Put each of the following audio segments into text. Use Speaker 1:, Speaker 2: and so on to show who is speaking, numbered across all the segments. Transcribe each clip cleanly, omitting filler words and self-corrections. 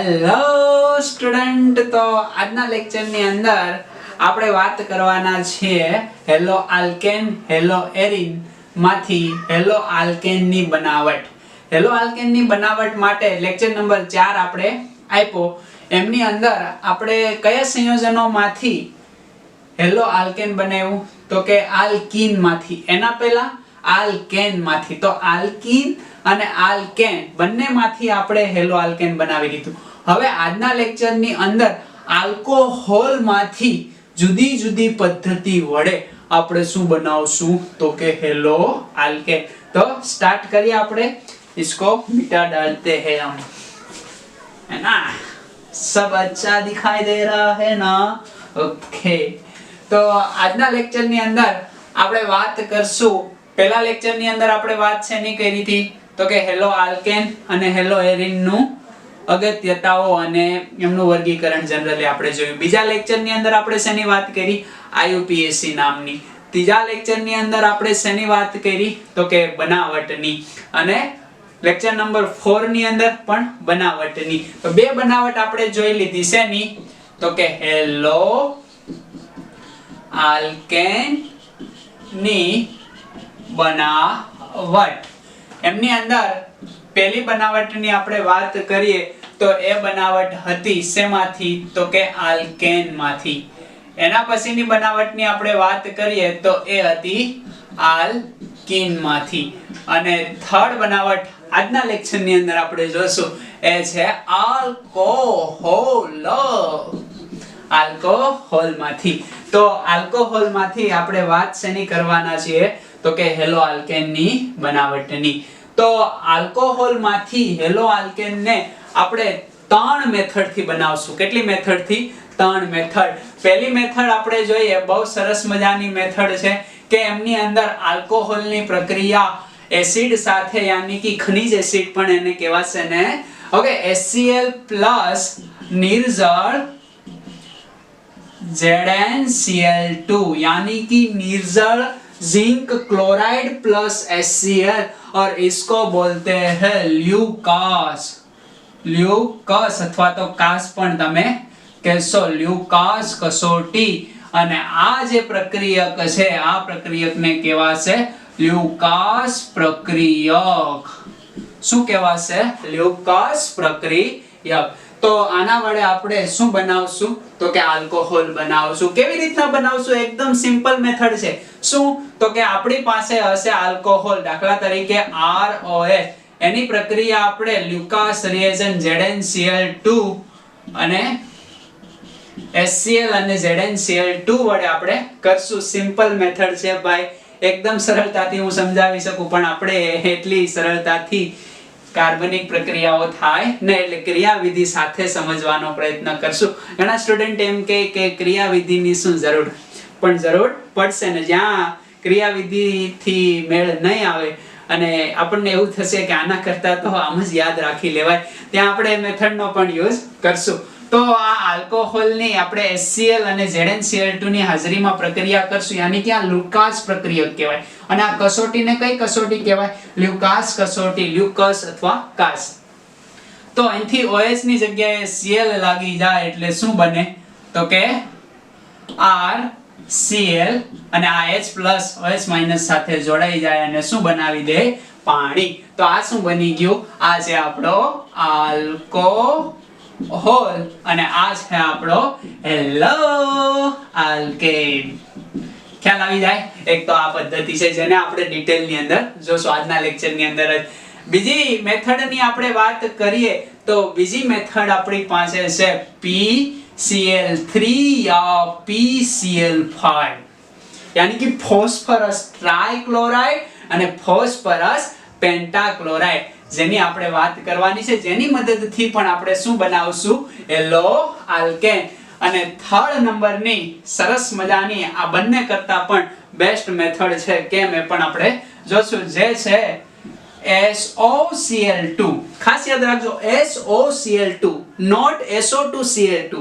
Speaker 1: Hello student, તો આજના લેક્ચરની અંદર આપણે વાત કરવાના છીએ હેલો આલ્કેન હેલો એરીન માંથી હેલો આલ્કેન ની બનાવટ. હેલો આલ્કેન ની બનાવટ માટે લેક્ચર નંબર 4 આપણે આપ્યો. એમની અંદર આપણે કયા સંયોજનોમાંથી હેલો આલ્કેન બનાવ્યું? તો કે આલ્કીન માંથી. એના પહેલા આલ્કેન માંથી. તો આલ્કીન અને આલ્કેન બંનેમાંથી આપણે હેલો આલ્કેન બનાવી લીધું. હવે આજના લેક્ચરની અંદર આલ્કોહોલ માંથી જુદી જુદી પદ્ધતિ વડે આપણે શું બનાવશું? તો કે હેલો આલ્કેન. તો સ્ટાર્ટ કરીએ આપણે. इसको मिटा डालते हैं हम, है ना? सब अच्छा दिखाई दे रहा है ना? ओके. तो આજના લેક્ચરની અંદર આપણે વાત કરશું. પહેલા લેક્ચરની અંદર આપણે વાત છે ની કરી હતી તો કે હેલો આલ્કેન અને હેલો એરીન નું અગત્યતાઓ અને એમનું વર્ગીકરણ જનરલી આપણે જોયું. બીજા લેક્ચરની અંદર આપણે શેની વાત કરી? IUPAC નામની. ત્રીજા લેક્ચરની અંદર આપણે શેની વાત કરી? તો કે બનાવટની. અને લેક્ચર નંબર 4 ની અંદર પણ બનાવટની. તો બે બનાવટ આપણે જોઈ લીધી. શેની? તો કે હેલો આલ્કેન ની બનાવટ. એમની અંદર પહેલી બનાવટની આપણે વાત કરીએ તો એ બનાવટ હતી શેમાંથી? તો કે આલ્કેન માંથી. એના પછીની બનાવટની આપણે વાત કરીએ તો એ હતી આલ્કીન માંથી. અને થર્ડ બનાવટ આજના લેક્ચરની અંદર આપણે જોશું એ છે આલ્કોહોલ. આલ્કોહોલ માંથી. તો આલ્કોહોલ માંથી આપણે વાત શેની કરવાના છીએ? તો કે હેલો આલ્કેન ની બનાવટની. તો આલ્કોહોલ માંથી હેલો આલ્કેન ને આપણે 3 મેથડ થી બનાવશું. કેટલી મેથડ થી? 3 મેથડ. પહેલી મેથડ આપણે જોઈએ, બહુ સરસ મજાની મેથડ છે કે એમની અંદર આલ્કોહોલ ની પ્રક્રિયા એસિડ સાથે, યાની કે ખનિજ એસિડ પણ એને કહેવાશે ને. ઓકે, HCl પ્લસ નિર્જળ ZnCl2 यानी कि निर्जल जिंक क्लोराइड प्लस HCl और इसको बोलते हैं ल्यूकास. લ્યુકસ અથવા તો કાસ પણ તમે કહેશો. લ્યુકાસ કસોટી. અને આ જે પ્રક્રિયક છે આ પ્રક્રિયકને કહેવાશે લ્યુકાસ પ્રક્રિયક. શું કહેવાશે? લ્યુકાસ પ્રક્રિયક. તો આના વડે આપણે શું બનાવશું? તો કે આલ્કોહોલ બનાવશું. કેવી રીતના બનાવશું? એકદમ સિમ્પલ મેથડ છે. શું? તો કે આપણી પાસે હશે આલ્કોહોલ, દાખલા તરીકે ROH. એની પ્રક્રિયા આપણે લ્યુકાસ રિએજન્ટ ZnCl2 અને HCl અને ZnCl2 વડે આપણે કરશું. સિમ્પલ મેથડ છે ભાઈ. એકદમ સરળતાથી હું સમજાવી શકું, પણ આપણે એટલી સરળતાથી કાર્બનિક પ્રક્રિયાઓ થાય ને, એટલે ક્રિયાવિધિ સાથે સમજવાનો પ્રયત્ન કરશું. ઘણા સ્ટુડન્ટ એમ કહે કે ક્રિયાવિધિની શું જરૂર? પણ જરૂર પડશે ને. જ્યાં ક્રિયાવિધિથી મેળ નહીં આવે અને આપણને એવું થશે કે આના કરતા તો આમ જ યાદ રાખી લેવાય, ત્યાં આપણે મેથડનો પણ યુઝ કરશું. તો આ આલ્કોહોલની આપણે HCl અને ZnCl2 ની હાજરીમાં પ્રક્રિયા કરશું, યાની કે આ લ્યુકાસ પ્રક્રિયક કહેવાય. અને આ કસોટીને કઈ કસોટી કહેવાય? લ્યુકાસ કસોટી. લ્યુકસ અથવા કાસ. તો અહીંથી OH ની જગ્યાએ Cl લાગી જાય એટલે શું બને? તો કે RCl અને આ H+ OH- સાથે જોડાઈ જાય અને શું બનાવી દે? પાણી. તો આ શું બની ગયું? આ છે આપણો આલ્કોહોલ અને આ છે આપણો હેલો આલ્કેન. ખ્યાલ આવી જાય? એક તો આ પદ્ધતિ છે જેને આપણે ડિટેલની અંદર જોશું આજના લેક્ચરની અંદર જ. બીજી મેથડની આપણે વાત કરીએ તો બીજી મેથડ આપણી પાસે છે PCl3 या PCl5, यानी कि ફોસ્ફરસ ટ્રાઇક્લોરાઇડ અને ફોસ્ફરસ પેન્ટાક્લોરાઇડ, જેની આપણે વાત કરવાની છે, જેની મદદથી પણ આપણે શું બનાવશું? Hello alkane. અને થર્ડ નંબરની સરસ મજાની આ બંને કરતા પણ બેસ્ટ મેથડ છે કેમ એ પણ આપણે જોશું, જે છે SOCl2. ખાસ યાદ રાખજો, SOCl2, not SO2Cl2.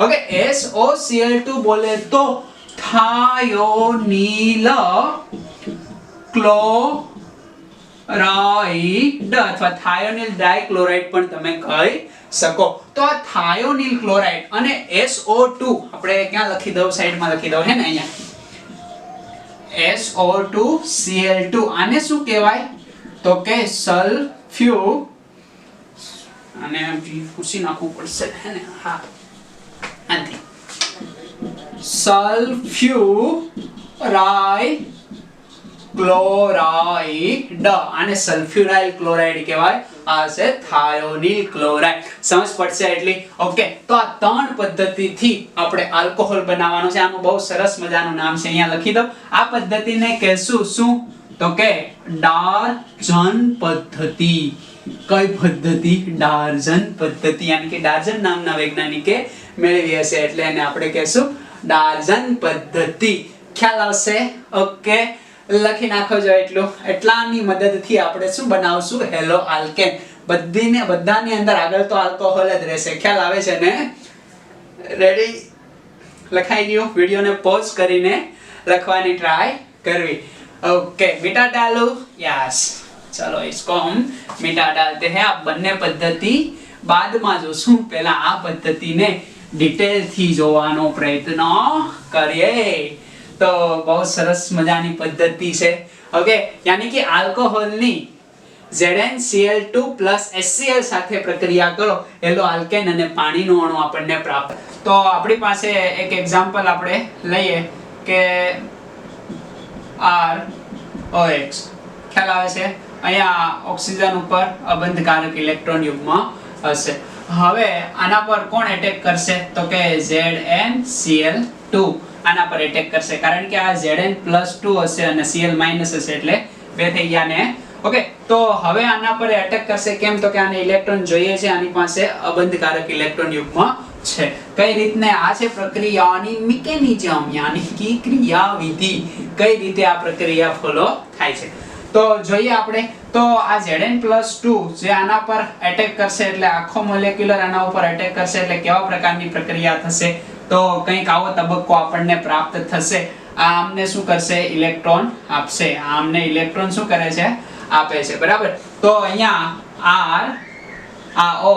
Speaker 1: Okay, SOCl2 બોલે તો થાયોનિલ ક્લો ક્લોરાઇડ અથવા થાયોનિલ ડાઇક્લોરાઇડ પણ તમે કહી શકો. તો આ થાયોનિલ ક્લોરાઇડ અને SO2 આપણે ક્યાં લખી દઉં, સાઈડમાં લખી દઉં હે ને અહીંયા SO2Cl2 આને શું કહેવાય તો કે સલ્ફ્યુ, અને પૂછી નાખવું પડશે હે ને, હા આથી સલ્ફ્યુરાઇલ ક્લોરાઇડ, આને સલ્ફ્યુરાઇલ ક્લોરાઇડ કહેવાય, આ છે થાયોનિલ ક્લોરાઇડ. સમજ પડશે એટલી? ઓકે. તો આ ત્રણ પદ્ધતિથી આપણે આલ્કોહોલ બનાવવાનો છે. આનું બહુ સરસ મજાનું નામ છે, અહીંયા લખી દઉં. આ પદ્ધતિને કહેશું શું તો કે ડાર્જન પદ્ધતિ. કઈ પદ્ધતિ? ડાર્જન પદ્ધતિ. યાની કે ડાર્જન નામના વૈજ્ઞાનિકે મેળવી હશે એટલે એને આપણે કહેશું ડાર્જન પદ્ધતિ. ખ્યાલ આવશે? ઓકે, લખી નાખો જો એટલું. એટલાની મદદથી આપણે શું બનાવશું? Hello alkane. બધાની અંદર આગળ તો આલ્કોહોલ જ રહેશે. ખ્યાલ આવે છે ને? રેડી? લખાઈ ગયું? વિડિયોને પોઝ કરીને લખવાની ટ્રાય કરવી. ओके, मिटा डालो, यस. चलो इसको हम मिटा डालते हैं. आप બંને પદ્ધતિ બાદમાં જોશું, પહેલા આ પદ્ધતિને ડિટેલ થી જોવાનો પ્રયત્ન કરીએ. તો બહુ સરસ મજાની પદ્ધતિ છે. ઓકે, યાની કે આલ્કોહોલની ZnCl2 HCl સાથે પ્રક્રિયા કરો, હેલો આલ્કેન અને પાણીનો અણુ આપણને પ્રાપ્ત. તો આપણી પાસે એક એક્ઝામ્પલ આપણે લઈએ કે ROX. ખ્યાલ આવે છે? અહીંયા ઓક્સિજન ઉપર અબંધકારક ઇલેક્ટ્રોન યુગ્મ હશે. હવે આના પર કોણ એટેક કરશે તો કે ZnCl2 આના પર એટેક કરશે, કારણ કે આ Zn+2 હશે અને Cl- હશે એટલે બે થઈ ગયા ને. ઓકે, તો હવે આના પર એટેક કરશે. કેમ તો કે આને ઇલેક્ટ્રોન જોઈએ છે, આની પાસે અબંધકારક ઇલેક્ટ્રોન યુગ્મ છે. કઈ રીતને આ છે પ્રક્રિયાની મિકેનિઝમ, યાની કે ક્રિયાવિધિ, કઈ રીતે આ પ્રક્રિયા ફોલો થાય છે તો જોઈએ આપણે. તો આ Zn+2 જે આના પર એટેક કરશે એટલે આખો મોલેક્યુલર આના ઉપર એટેક કરશે એટલે કેવા પ્રકારની પ્રક્રિયા થશે તો કંઈક આવો તબક્કો આપણને પ્રાપ્ત થશે. આ આમને શું કરશે? ઇલેક્ટ્રોન આપશે. આમને ઇલેક્ટ્રોન શું કરે છે? આપે છે. બરાબર? તો અહીંયા R આ O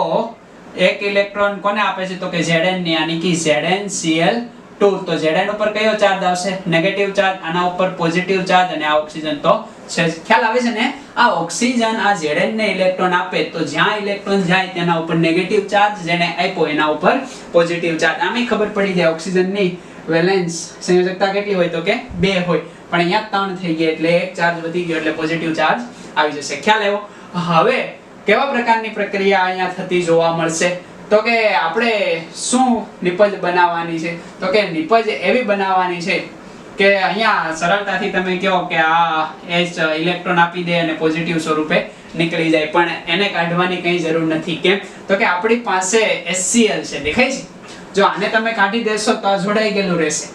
Speaker 1: એક ઇલેક્ટ્રોન કોને આપે છે તો કે Zn ને, યાની કે ZnCl2. તો Zn ઉપર કયો ચાર્જ આવશે? Negative charge. આના ઉપર પોઝિટિવ ચાર્જ અને આ ઓક્સિજન તો છે. ખ્યાલ આવે છે ને? આ ઓક્સિજન આ Zn ને ઇલેક્ટ્રોન આપે તો જ્યાં ઇલેક્ટ્રોન જાય તેના ઉપર નેગેટિવ ચાર્જ, જેને આપ્યો એના ઉપર પોઝિટિવ ચાર્જ. આમે ખબર પડી જાય ઓક્સિજનની વેલેન્સ સંયોજકતા કેટલી હોય તો કે 2 હોય, પણ અહીંયા 3 થઈ ગઈ એટલે એક ચાર્જ વધી ગયો એટલે પોઝિટિવ ચાર્જ આવી જશે. ખ્યાલ આવ્યો? હવે કેવા પ્રકારની પ્રક્રિયા અહીંયા થતી જોવા મળશે તો કે આપણે શું નિપજ બનાવવાની છે તો કે નિપજ એવી બનાવવાની છે કે અહીંયા સરળતાથી તમે કહો કે આ H ઇલેક્ટ્રોન આપી દે અને પોઝિટિવ સ્વરૂપે નીકળી જાય, પણ એને કાઢવાની કઈ જરૂર નથી. કેમ તો કે આપણી પાસે HCl છે, દેખાય છે? જો આને તમે કાઢી દેશો તો આ જોડાઈ ગયેલું રહેશે,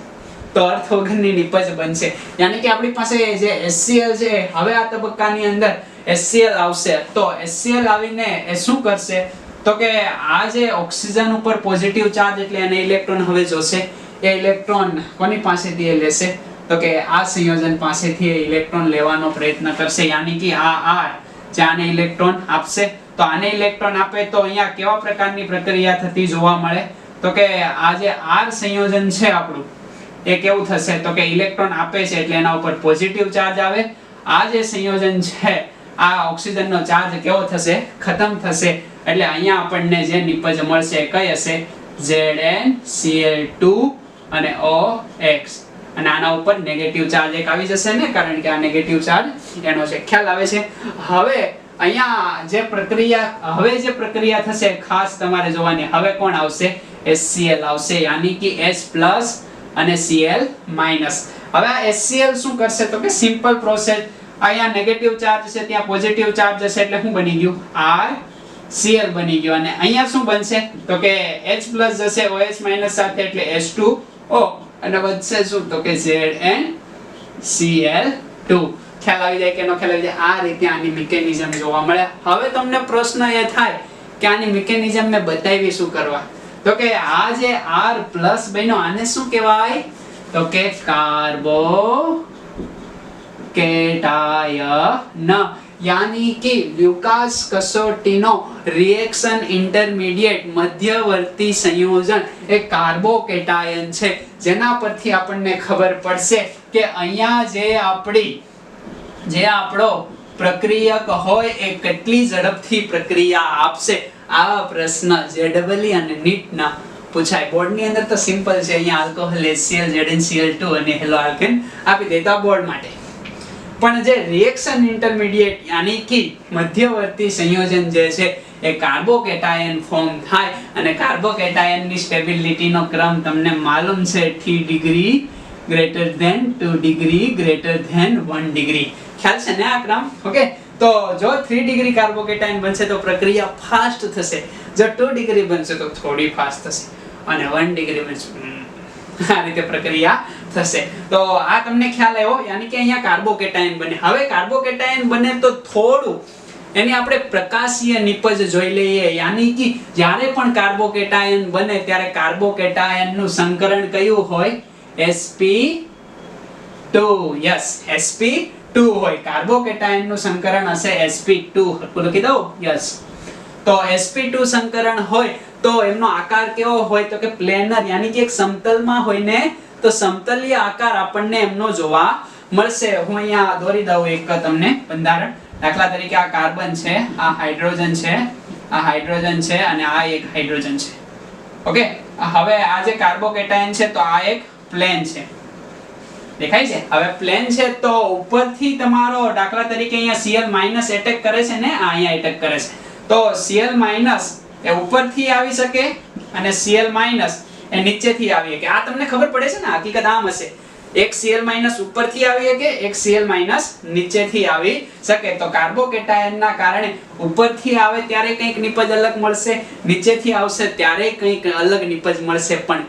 Speaker 1: તો અર્થ વગરની નિપજ બનશે. યાની કે આપણી પાસે જે HCl છે, હવે આ તબક્કાની અંદર HCl આવશે તો HCl આવીને એ શું કરશે તો કે આ જે ઓક્સિજન ઉપર પોઝિટિવ ચાર્જ એટલે એને ઇલેક્ટ્રોન હવે જોશે. એ ઇલેક્ટ્રોન કોની પાસેથી એ લેશે તો કે આ સંયોજન પાસેથી ઇલેક્ટ્રોન લેવાનો પ્રયત્ન કરશે. યાની કે આ R જે આને ઇલેક્ટ્રોન આપશે, તો આને ઇલેક્ટ્રોન આપે તો અહીંયા કેવા પ્રકારની પ્રક્રિયા થતી જોવા મળે તો કે આ જે R સંયોજન છે આપણું એ કેવું થશે તો કે ઇલેક્ટ્રોન આપે છે એટલે એના ઉપર પોઝિટિવ ચાર્જ આવે. આ જે સંયોજન છે આ ઓક્સિજનનો ચાર્જ કેવો થશે? ખતમ થશે. એટલે અહીંયા આપણને જે નિપજ મળશે કઈ હશે? ZnCl2 અને OX, અને આના ઉપર નેગેટિવ ચાર્જ એક આવી જશે ને, કારણ કે આ નેગેટિવ ચાર્જ એનો છે. ખ્યાલ આવે છે? હવે અહીંયા જે પ્રક્રિયા થશે ખાસ તમારે જોવાની. હવે કોણ આવશે? HCl આવશે, યાની કે H+ અને Cl-. હવે આ HCl શું કરશે તો કે સિમ્પલ પ્રોસેસ. અહીંયા નેગેટિવ ચાર્જ છે ત્યાં પોઝિટિવ ચાર્જ હશે એટલે શું બની ગયું? RCl બની ગયું. અને અહીંયા શું બનશે તો કે H+ જશે OH- સાથે એટલે H2O, અને વધશે શું તો કે ZnCl2. ખ્યાલ આવી જાય કે નો ખ્યાલ આવી જાય? આ રીતે આની મિકેનિઝમ જોવા મળે. હવે તમને પ્રશ્ન એ થાય કે આની મિકેનિઝમ મેં બતાવી શું કરવા તો કે આ જે R+ બન્યો આને શું કહેવાય તો કે કાર્બો કેટાયન. यानी कि લ્યુકાસ કસોટીનો રિએક્શન ઇન્ટરમીડિયેટ મધ્યવર્તી સંયોજન એ કાર્બોકેટાયન છે, જેના પરથી આપણને ખબર પડશે કે અહીંયા જે આપણો પ્રક્રિયક હોય એ કેટલી ઝડપથી પ્રક્રિયા આપશે. આ પ્રશ્ન જેડબલઈ અને નીટ ના પૂછાય. બોર્ડની અંદર તો સિમ્પલ છે, અહીંયા આલ્કોહોલ HCl ZnCl2 અને હેલો આલ્કેન આપી દેતા બોર્ડ માટે. પણ જે રિએક્શન ઇન્ટરમીડિયેટ યાની કે મધ્યવર્તી સંયોજન જે છે એ કાર્બોકેટાયન ફોર્મ થાય અને કાર્બોકેટાયનની સ્ટેબિલિટીનો ક્રમ તમને માલુમ છે 3 degree greater than 2 degree greater than 1 degree. ખ્યાલ છે ને આ ક્રમ? ઓકે, તો જો 3 ડિગ્રી કાર્બોકેટાયન બનશે તો પ્રક્રિયા ફાસ્ટ થશે, જો 2 ડિગ્રી બનશે તો થોડી ફાસ્ટ થશે અને 1 ડિગ્રી બનશે આ રીતે પ્રક્રિયા થશે. તો આ તમને ખ્યાલ આવ્યો, યાની કે અહીંયા કાર્બોકેટાયન બને. હવે કાર્બોકેટાયન બને તો થોડું એની આપણે પ્રકાશીય નિપજ જોઈ લઈએ. યાની કે જ્યારે પણ કાર્બોકેટાયન બને ત્યારે કાર્બોકેટાયનનું સંકરણ કયું હોય? sp2. યસ, sp2 હોય. કાર્બોકેટાયનનું સંકરણ હશે sp2. પૂરું કીધું? યસ. તો sp2 સંકરણ હોય તો એમનો આકાર કેવો હોય? તો કે પ્લેનર, યાની કે એક સમતલમાં હોય ને તો સમતલીય આકાર આપણને એમનો જોવા મળશે. હું અહીંયા દોરી દઉં એક તમને બંધારણ. દાખલા તરીકે આ કાર્બન છે, આ હાઇડ્રોજન છે, આ હાઇડ્રોજન છે અને આ એક હાઇડ્રોજન છે. ઓકે, હવે આ જે કાર્બોકેટાયન છે તો આ એક પ્લેન છે, દેખાય છે? હવે પ્લેન છે તો ઉપરથી તમારો દાખલા તરીકે અહીંયા Cl- એટેક કરે છે ને, આ અહીંયા એટેક કરે છે, તો Cl- એ ઉપરથી આવી શકે અને Cl- એ નીચેથી આવી શકે. આ તમને ખબર પડે છે ને, હકીકત આમ હશે, એક Cl- ઉપરથી આવી શકે, એક Cl- નીચેથી આવી શકે. તો કાર્બોકેટાયનના કારણે ઉપરથી આવે ત્યારે કંઈક નિપજ અલગ મળશે, નીચેથી આવશે ત્યારે કંઈક અલગ નિપજ મળશે. પણ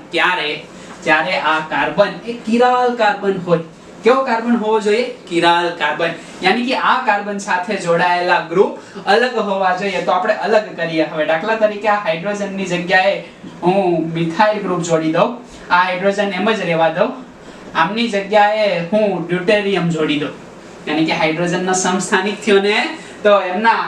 Speaker 1: જ્યારે આ કાર્બન એ કિરાલ કાર્બન હોય. કેવો કાર્બન હોવો જોઈએ? Chiral carbon. યાની કે આ કાર્બન સાથે જોડાયેલા ગ્રુપ અલગ હોવા જોઈએ. તો આપણે અલગ કરીએ. હવે દાખલા તરીકે આ હાઇડ્રોજનની જગ્યાએ હું મિથાઇલ ગ્રુપ જોડી દઉં, આ હાઇડ્રોજન એમ જ રહેવા દઉં, આમની જગ્યાએ હું ડ્યુટેરિયમ જોડી દઉં. યાની કે હાઇડ્રોજનનો સમસ્થાનિક થયો ને તો એમના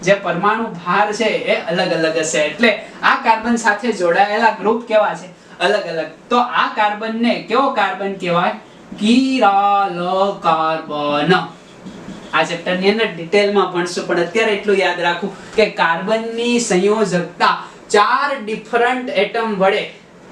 Speaker 1: જે પરમાણુ ભાર છે એ અલગ અલગ હશે. એટલે આ કાર્બન સાથે જોડાયેલા ગ્રુપ કેવા છે? અલગ અલગ. તો આ કાર્બનને કેવો કાર્બન કહેવાય? Chiral carbon. આ ચેપ્ટર ની અંદર ડિટેલમાં ભણશું, પણ અત્યારે એટલું યાદ રાખવું કે કાર્બનની સંયોજકતા 4 ડિફરન્ટ એટમ વડે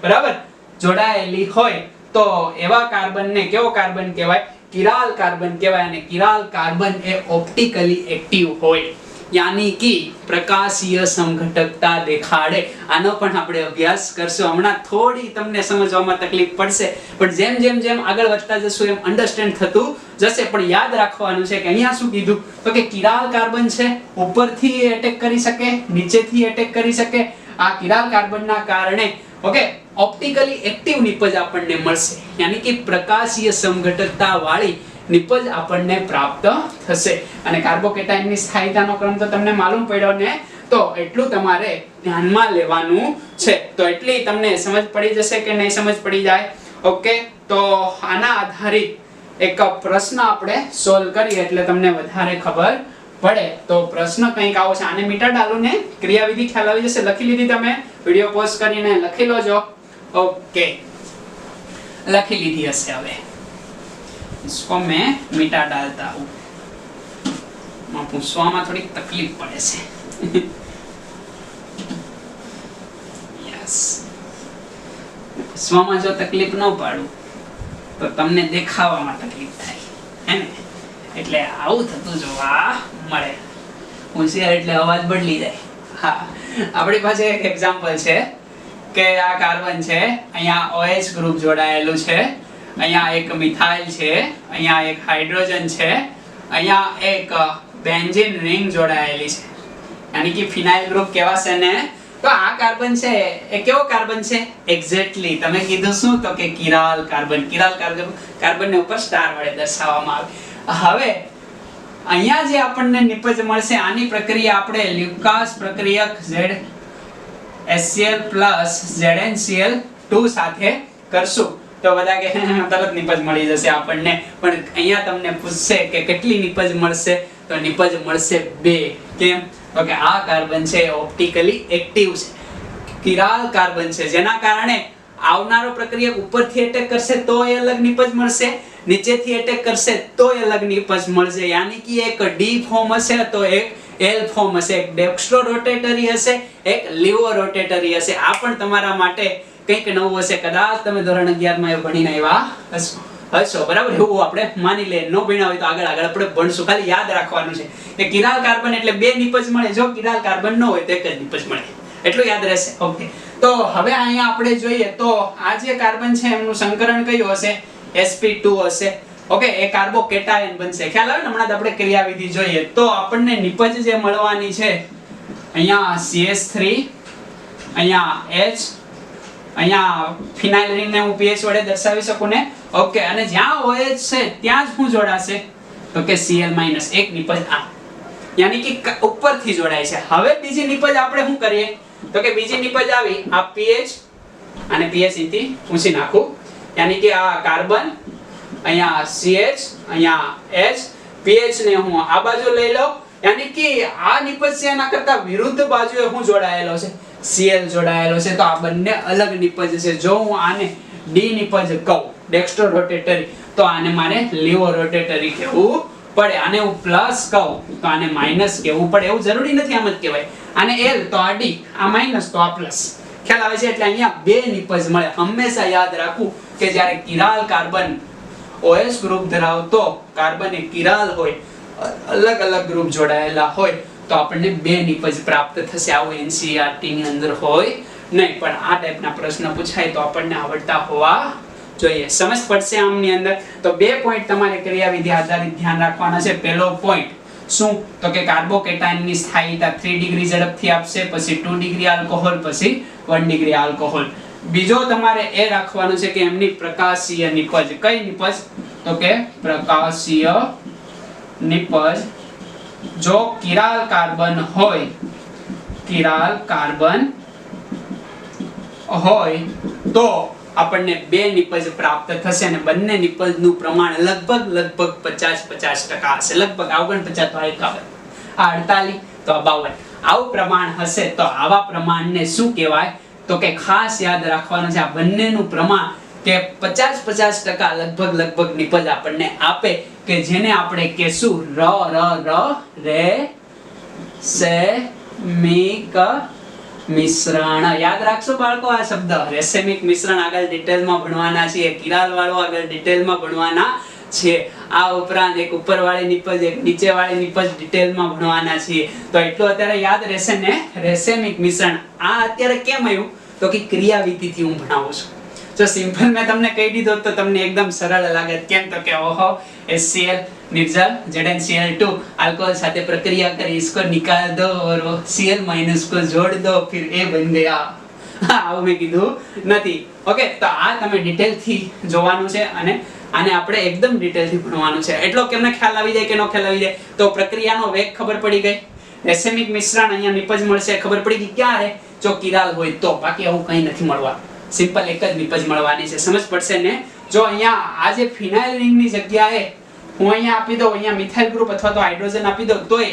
Speaker 1: બરાબર જોડાયેલી હોય તો એવા કાર્બનને કેવો કાર્બન કહેવાય? કિરાલ કાર્બન કહેવાય. અને કિરાલ કાર્બન એ ઓપ્ટિકલી એક્ટિવ હોય, યાની કે પ્રકાશીય સમઘટકતા દેખાડે. આનો પણ આપણે અભ્યાસ કરશું. હમણાં થોડી તમને સમજવામાં તકલીફ પડશે, પણ જેમ આગળ વધતા જશું એમ અન્ડરસ્ટેન્ડ થતું જશે. પણ યાદ રાખવાનું છે કે અહીંયા શું કીધું? તો કે કિરાલ કાર્બન છે, ઉપરથી એટેક કરી શકે, નીચેથી એટેક કરી શકે. આ કિરાલ કાર્બનના કારણે ઓકે ઓપ્ટિકલી એક્ટિવ નિપજ આપણને મળશે, યાની કે પ્રકાશીય સમઘટકતા વાળી નિપજ આપણને પ્રાપ્ત થશે. અને કાર્બોકેટાયનની સ્થાયીતાનો ક્રમ તો તમને માલુમ પડ્યો ને, તો એટલું તમારે ધ્યાનમાં લેવાનું છે. તો એટલી તમને સમજ પડી જશે કે નહીં સમજ પડી જાય? ઓકે, તો આના આધારિત એક પ્રશ્ન આપણે સોલ્વ કરીએ એટલે તમને વધારે ખબર પડે. તો પ્રશ્ન કંઈક આવો છે, આને મીટર ડાલો ને ક્રિયાવિધિ ખ્યાલ આવી જશે. લખી લીધી તમે? વિડિયો પોઝ કરીને લખી લોજો. ओके, लखी लीधी हसे. હવે इसको मैं मीठा डालता हूँ. માં પૂછવામાં થોડી તકલીફ પડે છે. યસ, પૂછવામાં જો તકલીફ ન પાડું તો તમને દેખાવામાં તકલીફ થાય હે ને, એટલે આવું થતું જોવા મળે. હોશિયાર એટલે અવાજ બદલી જાય. હા, આપણી પાસે એક એક્ઝામ્પલ છે કે આ કાર્બન છે, અહીંયા OH ગ્રુપ જોડાયેલું છે, અહીંયા એક મિથાઇલ છે, અહીંયા એક હાઇડ્રોજન છે, અહીંયા એક બેન્ઝીન રિંગ જોડાયેલી છે, યાની કે ફિનાઇલ ગ્રુપ કહેવાશે ને. તો આ કાર્બન છે એ કેવો કાર્બન છે? એક્ઝેક્ટલી તમે કીધું શું? તો કે કિરાલ કાર્બન. કિરાલ કાર્બનને ઉપર સ્ટાર વડે દર્શાવવામાં આવે. હવે અહીંયા જે આપણને નિપજ મળશે આની પ્રક્રિયા આપણે લ્યુકાસ પ્રક્રિયક HCl + ZnCl2 સાથે કરશું. તો બધા કે તરત નિપજ મળી જશે આપણને, પણ અહીંયા તમને પૂછશે કે કેટલી નિપજ મળશે, તો નિપજ મળશે 2. કેમ? તો કે આ કાર્બન છે ઓપ્ટિકલી એક્ટિવ છે, કિરાલ કાર્બન છે, જેના કારણે આવનારો પ્રક્રિયક ઉપરથી એટેક કરશે તો એ અલગ નિપજ મળશે, નીચેથી એટેક કરશે તો એ અલગ નિપજ મળશે. યાની કે એક ડી ફોર્મ હશે તો એક એલ ફોર્મ હશે, એક ડેક્સ્ટ્રો રોટેટરી હશે, એક લીવો રોટેટરી હશે. આ પણ તમારા માટે કંઈક નવું હશે, કદાચ તમે ધોરણ 11 માં એ ભણીને આવ્યા હશો, બરાબર? એવું આપણે માની લે, ન ભણ્યા હોય તો આગળ આપણે ભણશું. ખાલી યાદ રાખવાનું છે કે કિરાલ કાર્બન એટલે 2 નિપજ મળે, જો કિરાલ કાર્બન ન હોય તો એક જ નિપજ મળે, એટલું યાદ રહેશે. ઓકે, તો હવે અહીંયા આપણે જોઈએ તો આ જે કાર્બન છે એમનું સંકરણ કયું હશે? sp2 હશે. ઓકે, એ કાર્બોકેટાયન બનશે. ખ્યાલ આવે ને? હમણાં જ આપણે ક્રિયાવિધિ જોઈએ તો આપણને નિપજ જે મળવાની છે, અહીંયા CH3, અહીંયા H, અહીંયા ફિનાઇલ રિંગને હું pH વડે દર્શાવી શકું ને. ઓકે, અને જ્યાં OH છે ત્યાં જ શું જોડાશે? તો કે Cl- એક નિપજ આ, યાની કે ઉપરથી જોડાય છે. હવે બીજી નિપજ આપણે શું કરીએ? તો કે બીજી નિપજ આવી, આ pH અને pH અહીંથી ઊંચી નાખું, યાની કે આ કાર્બન, અહીંયા CH, અહીંયા H, pH ને હું આ બાજુ લઈ લઉં, યાની કે આ નિપજ છે એના કરતા વિરુદ્ધ બાજુએ હું જોડાયેલો છે? Cl જોડાયેલો છે. તો આ બંને અલગ નિપજ છે. જો હું આને ડી નિપજ કહું, ડેક્સ્ટ્રો રોટેટરી, તો આને મારે લીવો રોટેટરી કહેવું પડે. આને હું પ્લસ કહું તો આને માઈનસ કહેવું પડે. એવું જરૂરી નથી આમ જ કહેવાય. આને L તો આ ડી, આ માઈનસ તો આ પ્લસ. ખ્યાલ આવે છે? એટલે અહીંયા 2 નિપજ મળે. હંમેશા યાદ રાખવું કે જ્યારે કિરાલ કાર્બન OH ગ્રુપ ધરાવતો કાર્બન એ કિરાલ હોય, અલગ અલગ ગ્રુપ જોડાયેલા હોય તો આપણને 2 નિપજ પ્રાપ્ત થશે. આવું NCERT ની અંદર હોય નહીં, પણ આ ટાઈપના પ્રશ્ન પૂછાય તો આપણને આવડતા હોવા જોઈએ. સમજ પડશે આમની અંદર. તો 2 પોઈન્ટ તમારે ક્રિયાવિધિ આધારિત ધ્યાન રાખવાના છે. પહેલો પોઈન્ટ શું? તો કે કાર્બોકેટાયનની સ્થાયીતા 3 ડિગ્રી ઝડપથી આપશે, પછી 2 ડિગ્રી આલ્કોહોલ, પછી 1 ડિગ્રી આલ્કોહોલ. બીજો તમારે એ રાખવાનું છે કે એમની પ્રકાશીય નિપજ. કઈ નિપજ? તો કે પ્રકાશીય નિપજ. જો કિરાલ કાર્બન હોય, કિરાલ કાર્બન હોય તો આપણને 2 નિપજ પ્રાપ્ત થશે અને બંને નિપજનું પ્રમાણ લગભગ 50-50% હશે. લગભગ 49 તો 51, આ 48 તો 52, આવું પ્રમાણ હશે. તો આવા પ્રમાણને શું કહેવાય? તો કે ખાસ યાદ રાખવાનું છે, આ બંનેનું પ્રમાણ કે 50-50% લગભગ નિપજ આપણને આપે, કે જેને આપણે કહેશું રેસેમિક મિશ્રણ. યાદ રાખશો બાળકો આ શબ્દ, રેસેમિક મિશ્રણ. આગળ ડિટેલમાં ભણવાના છીએ. કિરાલ વાળો આગળ ડિટેલમાં ભણવાના છે. આ ઉપરાંત એક ઉપરવાળી નિપજ, એક નીચેવાળી નિપજ ડિટેલમાં ભણવાના છીએ. તો એટલું અત્યારે યાદ રહેશે ને, રેસેમિક મિશ્રણ. આ અત્યારે કેમ આવ્યું? તો કે ક્રિયાવિધિથી હું ભણાવું છું. જો સિમ્પલ મેં તમને કહી દીધો તો તમને એકદમ સરળ લાગે. કેમ? તો કે ઓહો, HCl निर्जल ZnCl2 अल्कोहल साथे प्रक्रिया कर इसको निकाल दो और Cl माइनस को जोड़ दो फिर A बन गया. આવું મેં કીધું નથી. ઓકે, તો આ તમે ડિટેલ થી જોવાનું છે અને આને આપણે એકદમ ડિટેલ થી ભણવાનું છે. એટલો કેમને ખ્યાલ આવી જાય કે નો ખ્યાલ આવી જાય? તો પ્રક્રિયાનો વેગ ખબર પડી ગઈ, રેસેમિક મિશ્રણ અહીંયા નિપજ મળશે ખબર પડી ગઈ ક્યારે? જો કિરાલ હોય તો. બાકી આવું કંઈ નથી મળવા. સિમ્પલ એક જ નિપજ મળવાની છે. સમજ પડશે ને? જો અહીંયા આ જે ફિનાઇલ રિંગની જગ્યાએ હું અહીંયા આપી દઉં, અહીંયા મિથાઇલ ગ્રુપ અથવા તો હાઇડ્રોજન આપી દઉં તોય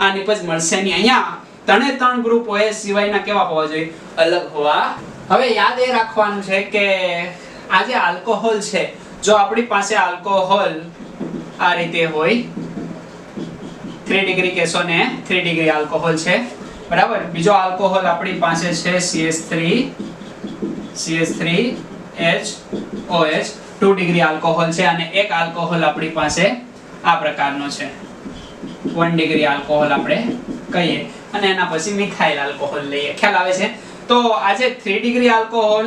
Speaker 1: આ નિપજ મળશે નહીં. અહીંયા 3 ગ્રુપ OH સિવાયના કેવા હોવા જોઈએ? અલગ હોવા. હવે યાદ એ રાખવાનું છે કે આ જે આલ્કોહોલ છે, જો આપણી પાસે આલ્કોહોલ આ રીતે હોય, 3 ડિગ્રી કહેશો ને, 3 ડિગ્રી આલ્કોહોલ છે, બરાબર. બીજો આલ્કોહોલ આપણી પાસે છે CH3HOH, 2 ડિગ્રી આલ્કોહોલ છે, અને એક આલ્કોહોલ આપણી પાસે આ પ્રકારનો છે, 1 ડિગ્રી આલ્કોહોલ આપણે કહીએ, અને એના પછી મિથાઇલ આલ્કોહોલ લઈએ. ખ્યાલ આવે છે? તો આજે 3 degree alcohol,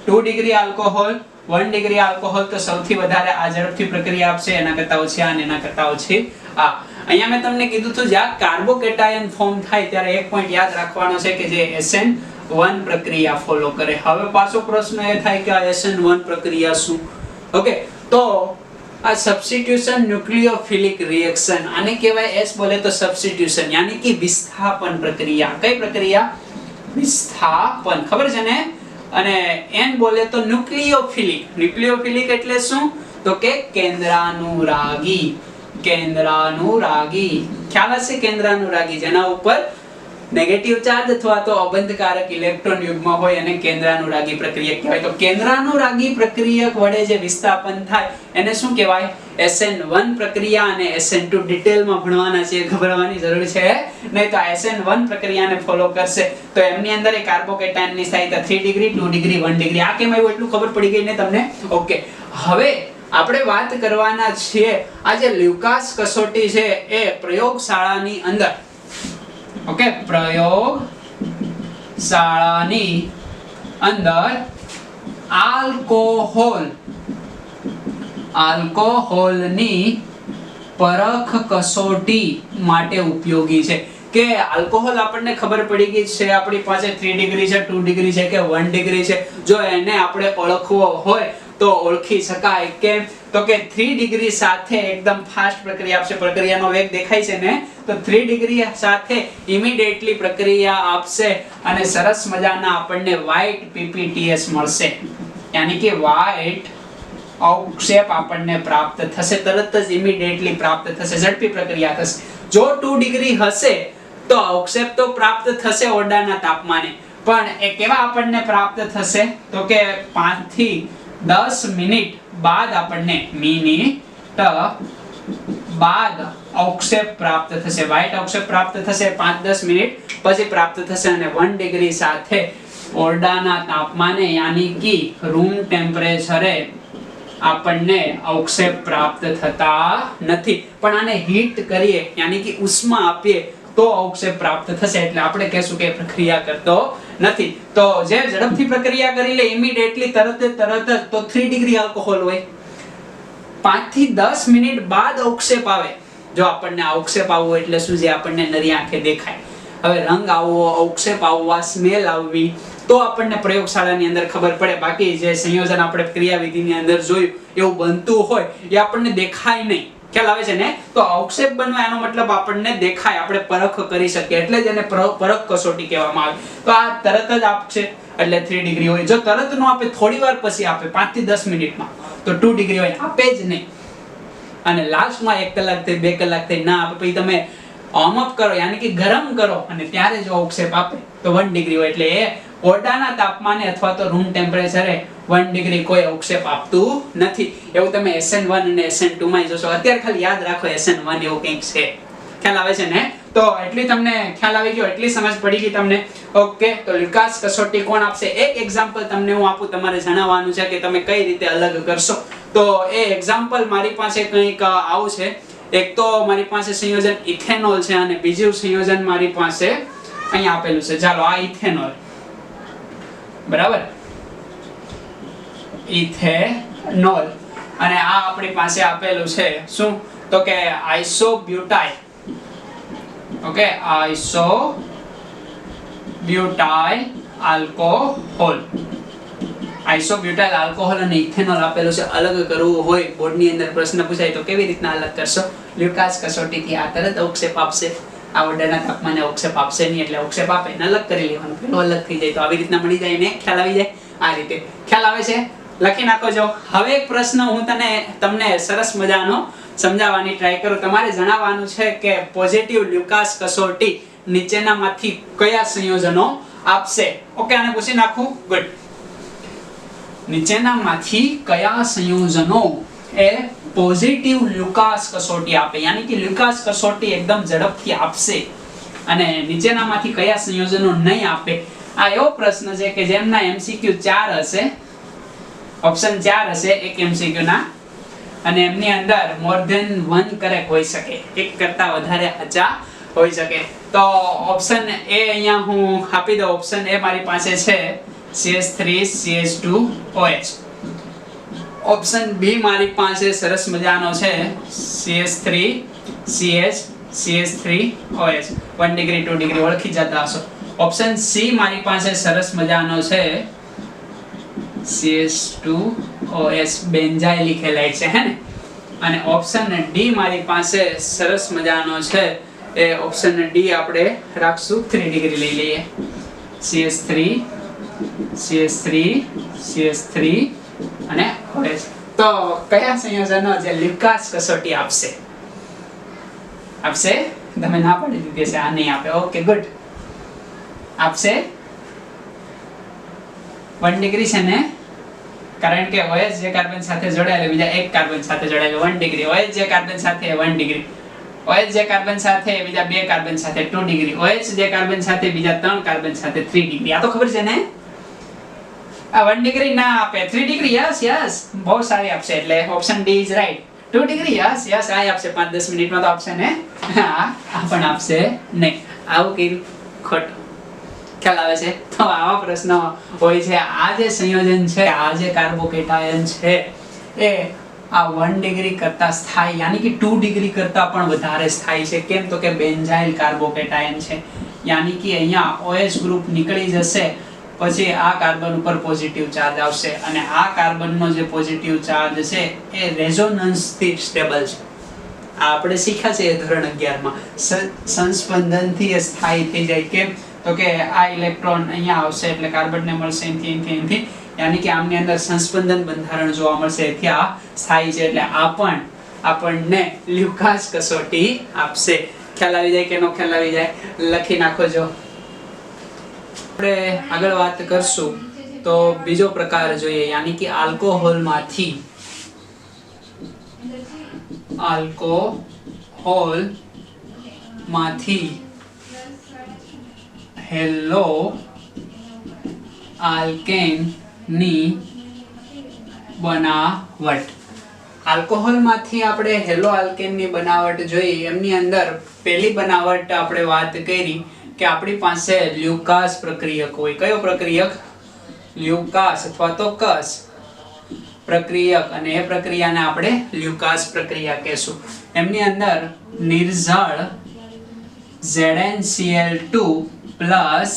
Speaker 1: 2 degree alcohol, 1 degree alcohol તો સૌથી વધારે આ ઝડપથી પ્રક્રિયા આપશે. એના કરતા ઓછી આ અને એના કરતા ઓછી આ. અહીંયા મેં તમને કીધું હતું જ્યાં કાર્બોકેટાયન ફોર્મ થાય ત્યારે એક પોઈન્ટ યાદ રાખવાનો છે કે જે SN1 પ્રક્રિયા ફોલો કરે. હવે પાછો પ્રશ્ન એ થાય કે આ SN1 પ્રક્રિયા શું? ઓકે, તો આ સબસ્ટિટ્યુશન ન્યુક્લિયોફિલિક રિએક્શન, આને કહેવાય S બોલે તો સબસ્ટિટ્યુશન, યાની કે વિસ્થાપન પ્રક્રિયા. કઈ પ્રક્રિયા? વિસ્થાપન. ખબર છે ને? અને N બોલે તો ન્યુક્લિયોફિલિક. ન્યુક્લિયોફિલિક એટલે શું? તો કે કેન્દ્રાનુરાગી. કેન્દ્રાનુરાગી. ખ્યાલ હશે કેન્દ્રાનુરાગી જેના ઉપર નેગેટિવ ચાર્જ અથવા તો અબંધકારક ઇલેક્ટ્રોન યુગ્મ હોય અને કેન્દ્રાનુરાગી પ્રક્રિયક કહેવાય. તો કેન્દ્રાનુરાગી પ્રક્રિયક વડે જે વિસ્થાપન થાય એને શું કહેવાય? SN1 પ્રક્રિયા અને SN2 ડિટેલમાં ભણવાના છે, ગભરાવાની જરૂર છે નહીં. તો આ SN1 પ્રક્રિયાને ફોલો કરશે તો એમની અંદર એ કાર્બોકેટાયનની સ્થાયીતા 3 ડિગ્રી 2 ડિગ્રી 1 ડિગ્રી આ કેમ આવ્યું એટલું ખબર પડી ગઈ ને તમને? ઓકે, હવે આપણે વાત કરવાના છીએ આ જે લ્યુકાસ કસોટી છે એ પ્રયોગશાળાની અંદર, ઓકે, પ્રયોગશાળાની અંદર આલ્કોહોલની પરખ કસોટી માટે ઉપયોગી છે. કે આલ્કોહોલ આપણને ખબર પડી ગઈ છે આપણી પાસે 3 ડિગ્રી છે, 2 ડિગ્રી છે કે 1 ડિગ્રી છે. જો એને આપણે ઓળખવો હોય તો ઓળખી શકાય. કેમ? તો કે 3 ડિગ્રી સાથે એકદમ ફાસ્ટ પ્રક્રિયા આપશે. પ્રક્રિયાનો વેગ દેખાય છે ને? તો 3 ડિગ્રી સાથે ઇમિડિયેટલી પ્રક્રિયા આપશે અને સરસ મજાના આપણને વ્હાઇટ PPTS મળશે, યાની કે વ્હાઇટ અવક્ષેપ આપણને પ્રાપ્ત થશે. તરત જ ઇમિડિયેટલી પ્રાપ્ત થશે, ઝડપી પ્રક્રિયા થશે. જો 2 ડિગ્રી હશે તો અવક્ષેપ તો પ્રાપ્ત થશે ઓરડાના તાપમાને, પણ એ કેવા આપણને પ્રાપ્ત થશે? તો કે 5 થી 10 મિનિટ બાદ આપણને બાદ અવક્ષેપ પ્રાપ્ત થશે. વ્હાઇટ અવક્ષેપ પ્રાપ્ત થશે 5-10 મિનિટ પછી પ્રાપ્ત થશે અને 1 ડિગ્રી સાથે ઓરડાના તાપમાને યાની કે રૂમ ટેમ્પરેચરે આપણને અવક્ષેપ પ્રાપ્ત થતા નથી. પણ આને હીટ કરીએ યાની કે ઉષ્મા આપીએ તો અવક્ષેપ પ્રાપ્ત થશે. એટલે આપણે કહેશું કે પ્રક્રિયા કરતો નથી. તો જે ઝડપથી પ્રક્રિયા કરી લે ઇમિડિયેટલી તરત જ તો 3 ડિગ્રી આલ્કોહોલ હોય. 5 થી 10 મિનિટ બાદ અવક્ષેપ આવે. જો આપણને અવક્ષેપ આવવો એટલે શું? જે આપણને નરી આંખે દેખાય. હવે રંગ આવવો, અવક્ષેપ આવવા, સ્મેલ આવવી તો આપણને પ્રયોગશાળાની અંદર ખબર પડે. બાકી જે સંયોજન આપણે ક્રિયાવિધિની અંદર જોયું એવું બનતું હોય એ આપણને દેખાય નહીં. ખ્યાલ આવે છે ને? તો અવક્ષેપ બનવા એનો મતલબ આપણને દેખાય, આપણે પરખ કરી શકીએ, એટલે જ એને પરખ કસોટી કહેવામાં આવે. તો આ તરત જ આપશે એટલે 3 ડિગ્રી હોય. જો તરત નો આપે, થોડી વાર પછી આપે 5 થી 10 મિનિટમાં તો 2 ડિગ્રી હોય. આપે જ નહીં અને લાસ્ટમાં 1 કલાક થી 2 કલાક થી ના આપે, પછી તમે વોર્મ અપ કરો યાની કે ગરમ કરો અને ત્યારે જો અવક્ષેપ આપે તો 1 ડિગ્રી હોય. એટલે એ ઓરડાના તાપમાને અથવા તો રૂમ ટેમ્પરેચરે 1 ડિગ્રી કોઈ અવક્ષેપ આપતું નથી. એવું તમે SN1 અને SN2 માં જોશો. અત્યારે ખાલી યાદ રાખો SN1 એવું કંઈક છે. ખ્યાલ આવે છે ને? તો એટલી તમને ખ્યાલ આવી ગયો, એટલી સમજ પડી ગઈ તમને. ઓકે, તો લ્યુકાસ કસોટી કોણ આપશે? એક એક્ઝામ્પલ તમને હું આપું, તમારે જણાવવાનું છે કે તમે કઈ રીતે અલગ કરશો. તો એ એક્ઝામ્પલ મારી પાસે કંઈક આવું છે. એક તો મારી પાસે સંયોજન ઇથેનોલ છે અને બીજું સંયોજન મારી પાસે અહીંયા આપેલું છે. ચાલો, આ ઇથેનોલ, બરાબર, ઇથેનોલ, અને આ આપણી પાસે આપેલું છે શું? તો કે isobutyl. Okay, isobutyl alcohol. Isobutyl alcohol અને ઇથેનોલ આપેલું છે. અલગ કરવું હોય, બોર્ડની અંદર પ્રશ્ન પૂછાય તો કેવી રીતના અલગ કરશો? લ્યુકાસ કસોટીથી આ તરત અવક્ષેપ આપશે, આ ઓરડાના તાપમાને અવક્ષેપ આપશે નહીં, એટલે અવક્ષેપ આપે એને અલગ કરી લેવાનું, પેલો અલગ થઈ જાય. તો આવી રીતના મળી જાય ને, ખ્યાલ આવી જાય. આ રીતે ખ્યાલ આવે છે? લખી નાખો. જો હવે એક પ્રશ્ન હું તમને સરસ મજાનો સમજાવવાની ટ્રાય કરું. તમારે જણાવવાનું છે કે પોઝિટિવ લ્યુકાસ કસોટી નીચેનામાંથી કયા સંયોજનો આપશે? ઓકે, આને પૂછી નાખું. ગુડ. નીચેનામાંથી કયા સંયોજનો એ પોઝિટિવ લ્યુકાસ કસોટી આપે, યાની કે લ્યુકાસ કસોટી એકદમ ઝડપથી આપશે, અને નીચેનામાંથી કયા સંયોજનો નહીં આપે? આ એવો પ્રશ્ન છે કે જેમના MCQ 4 હશે, ઓપ્શન 4 હશે એક MCQ ના, અને એમની અંદર મોર ધેન 1 કરેક્ટ હોઈ શકે, એક કરતા વધારે સાચા હોઈ શકે. તો ઓપ્શન એ અહીંયા હું આપી દઉં. ઓપ્શન એ મારી પાસે છે CH3CH2OH. ઓપ્શન બી મારી પાસે સરસ મજાનો છે CH3CH3OH. 1 ડિગ્રી 2 ડિગ્રી ઓળખી જતા હશો. ઓપ્શન સી મારી પાસે સરસ મજાનો છે CH2OH, બેન્ઝાઇલિક હેલાઇડ છે, હે ને? અને ઓપ્શન ડી મારી પાસે સરસ મજાનો છે, એ ઓપ્શન ડી આપણે રાખશું 3 ડિગ્રી લઈ લઈએ. CH3 અને OH. તો કયા સંયોજનો જે લ્યુકાસ કસોટી આપશે? તમે ના પાડી દીધી છે, આ નહીં આપે. Okay good. આપશે 1 ડિગ્રી છે ને, કારણ કે OH જે કાર્બન સાથે જોડાયેલો બીજા એક કાર્બન સાથે જોડાયેલો 1 ડિગ્રી, OH જે કાર્બન સાથે 1 ડિગ્રી, OH જે કાર્બન સાથે બીજા 2 કાર્બન સાથે 2 ડિગ્રી, OH જે કાર્બન સાથે બીજા 3 કાર્બન સાથે 3 ડિગ્રી. આ તો ખબર છે ને. આ 1 ડિગ્રી ના આપે, 3 ડિગ્રી યસ યસ બહુ સારી આપશે, એટલે option D is right. 2 degree yes yes આ આપશે, 5-10 મિનિટમાં તો આપશે ને. હા આ પણ આપશે નહીં. આવું કર્યું ખોટું. ખ્યાલ આવે છે? તો આવા પ્રશ્નો હોય છે. આ જે સંયોજન છે, આ જે કાર્બોકેટાયન છે એ આ 1 ડિગ્રી કરતા સ્થાયી યાની કે 2 ડિગ્રી કરતા પણ વધારે સ્થાયી છે. કેમ? તો કે બેન્ઝાઇલ કાર્બોકેટાયન છે, યાની કે અહીંયા OH ગ્રુપ નીકળી જશે પછી આ કાર્બન ઉપર પોઝિટિવ ચાર્જ આવશે, અને આ કાર્બનનો જે પોઝિટિવ ચાર્જ છે એ રેઝોનન્સ થી સ્ટેબલ છે. આ આપણે શીખ્યા છે ધોરણ 11 માં. સંસ્પંદનથી એ સ્થાયી થઈ જાય. કેમ? તો કે આ ઇલેક્ટ્રોન અહીંયા આવશે એટલે કાર્બનને મળશે અહીંથી, યાની કે આમની અંદર સંસ્પંદન બંધારણ જોવા મળશે, એથી આ સ્થાયી છે. એટલે આ પણ આપણને લ્યુકાસ કસોટી આપશે. ખ્યાલ આવી જાય કે નો ખ્યાલ આવી જાય? લખી નાખો. જો આપણે આગળ વાત કરશું તો બીજો પ્રકાર જોઈએ, યાની કે આલ્કોહોલમાંથી હેલો આલ્કેન ની બનાવટ. આલ્કોહોલમાંથી આપણે હેલો આલ્કેન ની બનાવટ જોઈ. એમની અંદર પહેલી બનાવટ આપણે વાત કરી કે આપણી પાસે લ્યુકાસ પ્રક્રિયક હોય. કયો પ્રક્રિયક? લ્યુકાસ અથવા તો કસ પ્રક્રિયક, અને એ પ્રક્રિયાને આપણે લ્યુકાસ પ્રક્રિયા કહેશું. એમની અંદર નિર્જળ ZnCl2 પ્લસ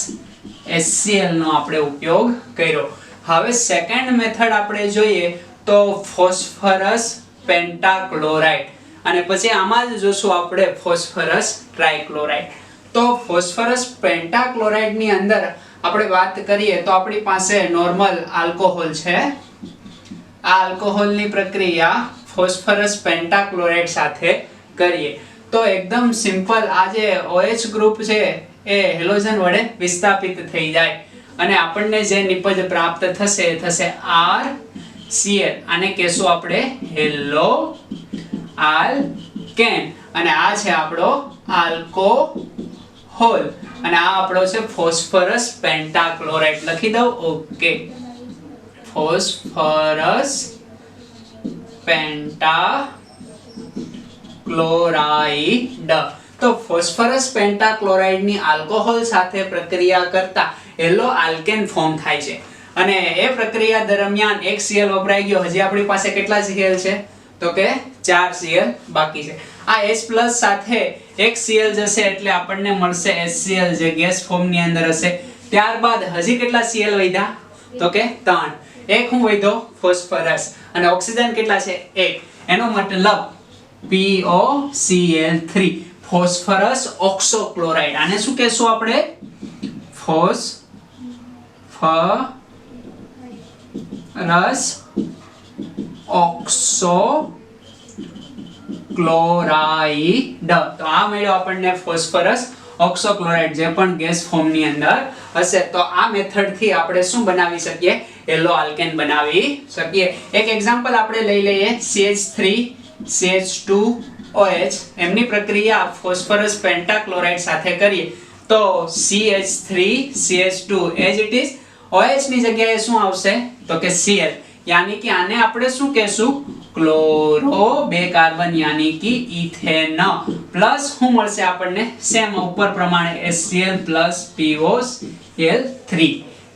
Speaker 1: HCl નો આપણે ઉપયોગ કર્યો. હવે સેકન્ડ મેથડ આપણે જોઈએ તો ફોસ્ફરસ પેન્ટાક્લોરાઇડ, અને પછી આમાં જ જોશું આપણે ફોસ્ફરસ ટ્રાઇક્લોરાઇડ. તો ફોસ્ફરસ પેન્ટાક્લોરાઇડ ની અંદર આપણે વાત કરીએ તો આપણી પાસે નોર્મલ આલ્કોહોલ છે. આ આલ્કોહોલની પ્રક્રિયા ફોસ્ફરસ પેન્ટાક્લોરાઇડ સાથે કરીએ તો એકદમ સિમ્પલ. આ જે OH ગ્રુપ છે એ હેલોજન વડે વિસ્થાપિત થઈ જાય, અને આપણને જે નિપજ પ્રાપ્ત થશે એ થશે RCl. આને કહેશું આપણે હેલો આલ્કેન, અને આ છે આપણો આલ્કોહોલ, અને આ આપણો છે ફોસ્ફરસ પેન્ટાક્લોરાઇડ. લખી દઉં. Okay, phosphorus pentachloride. તો ફોસ્ફરસ પેન્ટાક્લોરાઇડ ની આલ્કોહોલ સાથે પ્રક્રિયા કરતા હેલો આલ્કેન ફોર્મ થાય છે, અને એ પ્રક્રિયા દરમિયાન એક Cl વપરાઈ ગયો. હજી આપણી પાસે કેટલા Cl છે? તો કે 4 Cl બાકી છે. આ H+ સાથે એક Cl જશે એટલે આપણને મળશે HCl જે ગેસ ફોર્મ ની અંદર હશે. ત્યારબાદ હજી કેટલા Cl વધ્યા? તો કે 3. એક હું વધ્યો ફોસ્ફરસ, અને ઓક્સિજન કેટલા છે? 1. એનો મતલબ POCl3 ફોસ્ફરસ ઓક્સોક્લોરાઇડ. આને શું કહેશું આપણે? ફોસ્ફરસ ઓક્સોક્લોરાઇડ. તો આ મળ્યો આપણને ફોસ્ફરસ ઓક્સોક્લોરાઇડ, જે પણ ગેસ ફોર્મ ની અંદર હશે. તો આ મેથડ થી આપણે શું બનાવી શકીએ? હેલો આલ્કેન બનાવી શકીએ. એક એક્ઝામ્પલ આપણે લઈ લઈએ. CH3 CH2OH એમની પ્રક્રિયા ફોસ્ફરસ પેન્ટાક્લોરાઇડ સાથે કરીએ તો CH3 CH2 as it is OH ની જગ્યાએ શું આવશે? તો કે Cl, યાની કે આને આપણે શું કહેશું? ક્લોરો 2 કાર્બન યાની કે ઇથેન, પ્લસ શું મળશે આપણને? સેમ ઉપર પ્રમાણે HCl પ્લસ POCl3.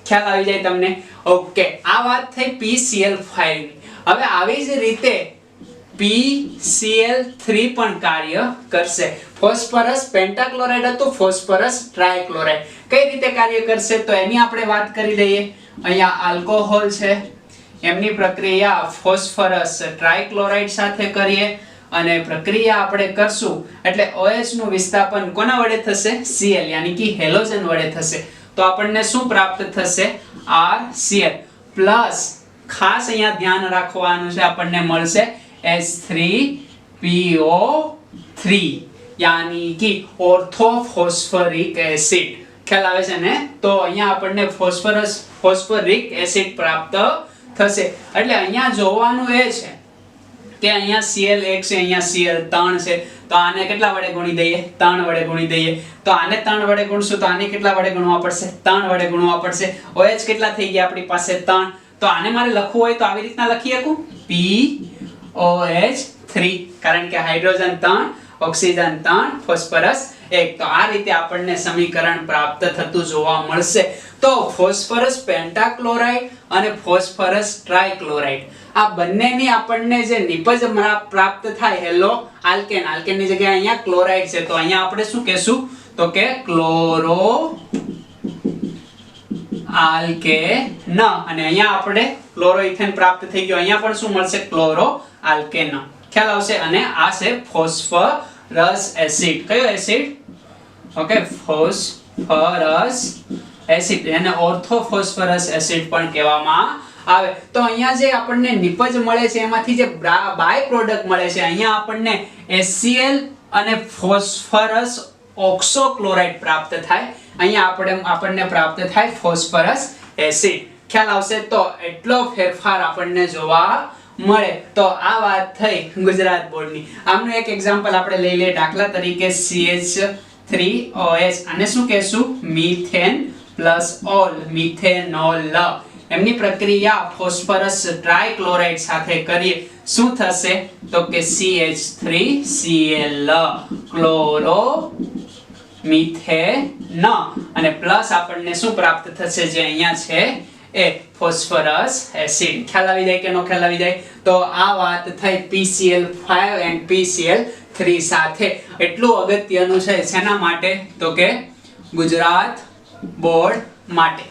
Speaker 1: ખ્યાલ આવી જાય તમને? ઓકે, આ વાત થઈ PCl5 ની. હવે આવી જ રીતે PCl3 પણ કાર્ય કરશે. ફોસ્ફરસ પેન્ટાક્લોરાઇડ હતું, ફોસ્ફરસ ટ્રાઇક્લોરાઇડ કઈ રીતે કાર્ય કરશે તો એની આપણે વાત કરી લઈએ. અહીંયા આલ્કોહોલ છે, એમની પ્રક્રિયા ફોસ્ફરસ ટ્રાઇક્લોરાઇડ સાથે કરીએ, અને પ્રક્રિયા આપણે કરશું એટલે OH નું વિસ્થાપન કોના વડે થશે? Cl, યાની કે હેલોજન વડે થશે. તો આપણને શું પ્રાપ્ત થશે? RCl પ્લસ, ખાસ અહીંયા ધ્યાન રાખવાનું છે, આપણને મળશે H3PO3, यानी कि ઓર્થોફોસ્ફરિક એસિડ. ખ્યાલ આવે છે ને? તો અહીંયા આપણને ફોસ્ફરિક એસિડ પ્રાપ્ત થશે. એટલે અહીંયા જોવાનું એ છે કે અહીંયા Cl1 છે, અહીંયા Cl3 છે, તો આને કેટલા વડે ગુણી દઈએ? 3 વડે ગુણી દઈએ. તો આને 3 વડે ગુણશું તો આને કેટલા વડે ગુણવા પડશે? 3 વડે ગુણવા પડશે. OH કેટલા થઈ ગયા આપણી પાસે? 3. તો આને મારે લખવું હોય તો આવી રીતના લખી શકું, POH3, કારણ કે હાઇડ્રોજન 3, ઓક્સિજન 3, ફોસ્ફરસ 1. તો આ રીતે આપણને સમીકરણ પ્રાપ્ત થતું જોવા મળશે. તો ફોસ્ફરસ પેન્ટાક્લોરાઇડ અને ફોસ્ફરસ ટ્રાઇક્લોરાઇડ આ બંનેની આપણને જે નિપજ પ્રાપ્ત થાય હેલો આલ્કેન, આલ્કેનની જગ્યાએ અહીંયા ક્લોરાઇડ છે, તો અહીંયા આપણે શું કહેશું? તો કે ક્લોરો આલ્કેન. અને અહીંયા આપણે ક્લોરોઇથેન પ્રાપ્ત થઈ ગયો, અહીંયા પણ શું મળશે? Chloro alkane. ખ્યાલ આવશે? અને આ છે ફોસ્ફરસ એસિડ. કયો એસિડ? Okay, phosphorus acid. એને ઓર્થોફોસ્ફરસ એસિડ પણ કહેવામાં આવે. તો અહીંયા જે આપણને નિપજ મળે છે એમાંથી જે બાય પ્રોડક્ટ મળે છે, અહીંયા આપણને HCl અને ફોસ્ફરસ ઓક્સોક્લોરાઇડ પ્રાપ્ત થાય. અહીંયા આપણને પ્રાપ્ત થાય ફોસ્ફરસ એસિડ. ખ્યાલ આવશે? તો એટલો ફેરફાર આપણને જોવા મળે. તો આ વાત થઈ ગુજરાત બોર્ડની. આમનું એક એક્ઝામ્પલ આપણે લઈ લઈએ. દાખલા તરીકે CH3OH, આને શું કહેશું? Methane plus all, methanol. એમની પ્રક્રિયા ફોસ્ફરસ ટ્રાઇક્લોરાઇડ સાથે કરીએ, શું થશે? તો કે CH3Cl, ક્લોરો મિથેન, અને પ્લસ આપણને શું પ્રાપ્ત થશે? જે અહીંયા છે એ ફોસ્ફરસ એસિડ. ખ્યાલ આવી જાય કે નો ખ્યાલ આવી જાય? તો આ વાત થઈ PCl5 and PCl3 સાથે. એટલું અગત્યનું છે શેના માટે? તો કે ગુજરાત બોર્ડ માટે.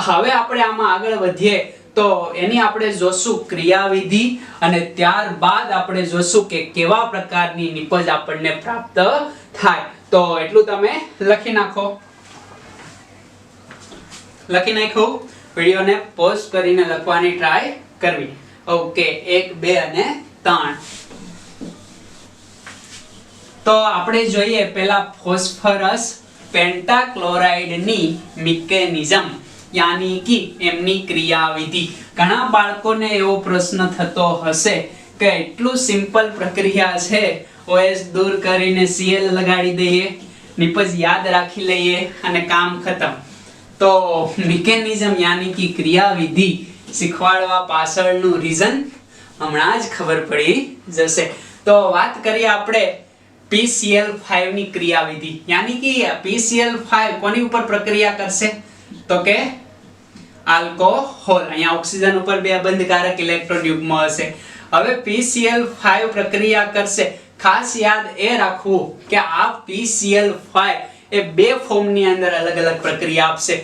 Speaker 1: હવે આપણે આમાં આગળ વધીએ તો એની આપણે જોશું ક્રિયાવિધિ, અને ત્યારબાદ આપણે જોશું કે કેવા પ્રકારની નિપજ આપણને પ્રાપ્ત થાય. તો એટલું તમે લખી નાખો. લખી નાખો. વિડિયોને પોઝ કરીને લખવાની ટ્રાય કરવી. ઓકે, 1, 2 અને 3. તો આપણે જોઈએ પહેલા ફોસ્ફરસ પેન્ટાક્લોરાઇડની મિકેનિઝમ, યાની કે એમની ક્રિયાવિધિ. ઘણા બાળકોને એવો પ્રશ્ન થતો હશે કે એટલું સિમ્પલ પ્રક્રિયા છે, OH દૂર કરીને Cl લગાડી દઈએ, નિપજ યાદ રાખી લઈએ અને કામ ખતમ. તો મિકેનિઝમ યાની કે ક્રિયાવિધિ શીખવાડવા પાછળનું રીઝન હમણાં જ ખબર પડી જશે. તો વાત કરીએ આપણે PCl5 ની ક્રિયાવિધિ, યાની કે PCl5 કોની ઉપર પ્રક્રિયા કરશે? તો કે આલ્કોહોલ. અહીંયા ઓક્સિજન ઉપર બે બંધકારક ઇલેક્ટ્રોન યુગ્મ હશે. હવે PCl5 પ્રક્રિયા કરશે. ખાસ યાદ એ રાખવું કે આ PCl5 એ બે ફોર્મની અંદર અલગ અલગ પ્રક્રિયા આપશે.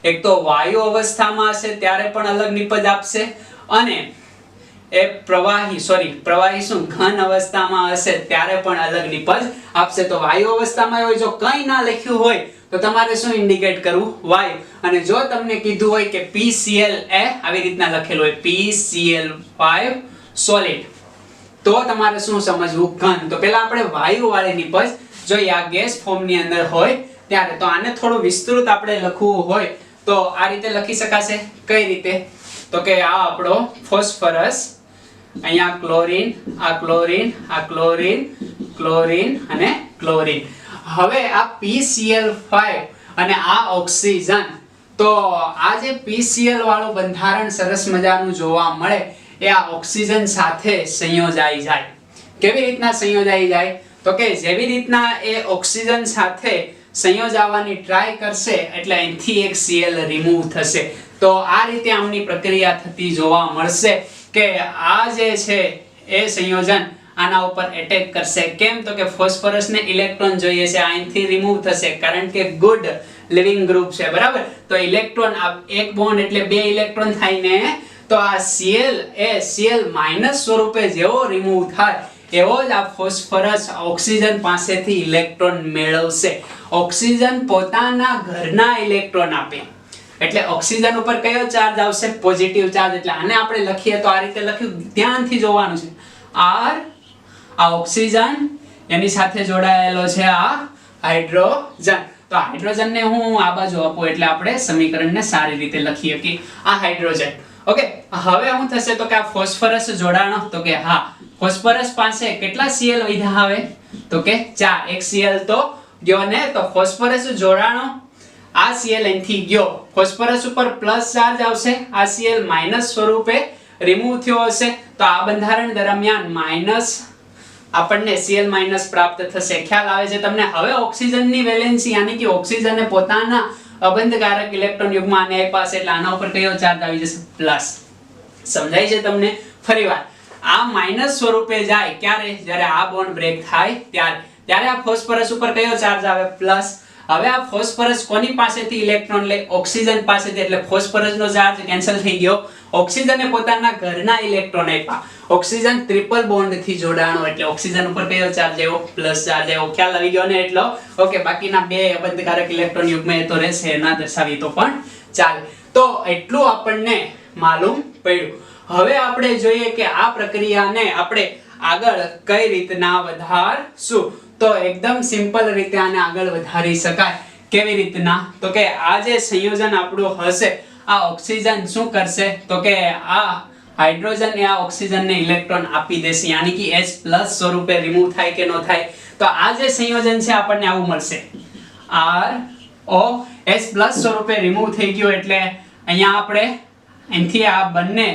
Speaker 1: એક તો વાયુ અવસ્થામાં હશે ત્યારે પણ અલગ નિપજ આપશે, અને એ પ્રવાહી શું ઘન અવસ્થામાં હશે ત્યારે પણ અલગ નિપજ આપશે. તો વાયુ અવસ્થામાં હોય, જો કંઈ ના લખ્યું હોય તો તમારે શું ઇન્ડિકેટ કરવું? વાયુ. અને જો તમને કીધું હોય કે PCl આવી રીતના લખેલું હોય PCl5 સોલિડ, તો તમારે શું સમજવું? ઘન. તો પહેલા આપણે વાયુ વાળી નિપજ જોઈએ. આ ગેસ ફોર્મની અંદર હોય ત્યારે. તો આને થોડું વિસ્તૃત આપણે લખવું હોય તો આ રીતે લખી શકાશે. કઈ રીતે? તો કે આ આપણો ફોસ્ફરસ, અહીંયા ક્લોરીન, આ ક્લોરીન, આ ક્લોરીન, ક્લોરીન અને ક્લોરીન. હવે આ PCl5 અને આ ઓક્સિજન, તો આ જે PCl વાળું બંધારણ સરસ મજાનું જોવા મળે એ આ ઓક્સિજન સાથે સંયોજાઈ જાય. કેવી રીતના સંયોજાઈ જાય? તો કે જેવી રીતના એ ઓક્સિજન સાથે સંયોજાવાની ટ્રાય કરશે એટલે અહીંથી એક Cl રિમૂવ થશે. તો આ રીતે આમની પ્રક્રિયા થતી જોવા મળશે કે આ જે છે એ સંયોજન આના ઉપર એટેક કરશે. કેમ? તો કે ફોસ્ફરસને ઇલેક્ટ્રોન જોઈએ છે, અહીંથી રિમૂવ થશે કારણ કે ગુડ લિવિંગ ગ્રુપ છે, બરાબર? તો ઇલેક્ટ્રોન, એક બોન્ડ એટલે બે ઇલેક્ટ્રોન થાય ને, તો આ Cl એ Cl- સ્વરૂપે જેવો રિમૂવ થાય એવો જ આ ફોસ્ફરસ ઓક્સિજન પાસેથી ઇલેક્ટ્રોન મેળવશે. ઓક્સિજન પોતાના ઘરના ઇલેક્ટ્રોન આપે એટલે ઓક્સિજન ઉપર કયો ચાર્જ આવશે? Positive charge. એટલે આને આપણે લખીએ તો આ રીતે લખ્યું, ધ્યાનથી જોવાનું છે. R આ ઓક્સિજન એની સાથે જોડાયેલો છે આ હાઇડ્રોજન. તો હાઇડ્રોજન ને હું આ બાજુ આપું એટલે આપણે સમીકરણને સારી રીતે લખીએ કે આ હાઇડ્રોજન. ઓકે, હવે શું થશે તો કે આ ફોસ્ફરસ જોડાણો, તો કે હા ફોસ્ફરસ પાસે કેટલા Cl વધ્યા આવે તો કે 4. એક Cl તો ગયો ને, તો ફોસ્ફરસ જોડાણો આ Cl અહીંથી ગયો, ફોસ્ફરસ ઉપર પ્લસ ચાર્જ આવશે, આ Cl માઈનસ સ્વરૂપે રિમૂવ થયો હશે, તો આ બંધારણ દરમિયાન માઈનસ આપણને Cl માઈનસ પ્રાપ્ત થશે. ખ્યાલ આવે છે તમને? હવે ઓક્સિજનની વેલેન્સી યાની કે ઓક્સિજનને પોતાના અબંધકારક ઇલેક્ટ્રોન યુગ્મ આને આપ્યા છે એટલે આના ઉપર કયો ચાર્જ આવી જશે પ્લસ. સમજાય છે તમને? ફરીવાર આ માઈનસ સ્વરૂપે જાય ક્યારે? જ્યારે આ બોન્ડ બ્રેક થાય ત્યારે આ ફોસ્ફરસ ઉપર કયો ચાર્જ આવે પ્લસ. હવે આ ફોસ્ફરસ કોની પાસેથી ઇલેક્ટ્રોન લે? ઓક્સિજન પાસેથી, એટલે ફોસ્ફરસનો ચાર્જ કેન્સલ થઈ ગયો. ઓક્સિજને પોતાના ઘરના ઇલેક્ટ્રોન આપ્યા. ઓક્સિજન ટ્રિપલ બોન્ડ થી જોડાણો એટલે ઓક્સિજન ઉપર કયો ચાર્જ આવ્યો? પ્લસ ચાર્જ આવ્યો. ખ્યાલ આવી ગયો ને એટલો? ઓકે, બાકીના બે અબંધકારક ઇલેક્ટ્રોન યુગ્મ એ તો રહેશે, ના દર્શાવી તો પણ ચાલે. તો એટલું આપણને માલુમ પડ્યું. હવે આપણે જોઈએ કે આ પ્રક્રિયાને આપણે આગળ કઈ રીતના વધારશું. તો એકદમ સિમ્પલ રીતે આને આગળ વધારી શકાય. કેવી રીતના? તો કે આ જે સંયોજન આપણું હશે, આ ઓક્સિજન શું કરશે તો કે આ હાઇડ્રોજન એ આ ઓક્સિજનને ઇલેક્ટ્રોન આપી દેશે, યાની કે H+ સ્વરૂપે રિમૂવ થાય કે ન થાય. તો આ જે સંયોજન છે આપણને આવું મળશે, RO H+ સ્વરૂપે રિમૂવ થઈ ગયો એટલે અહીંયા આપણે અહીંથી આ બંને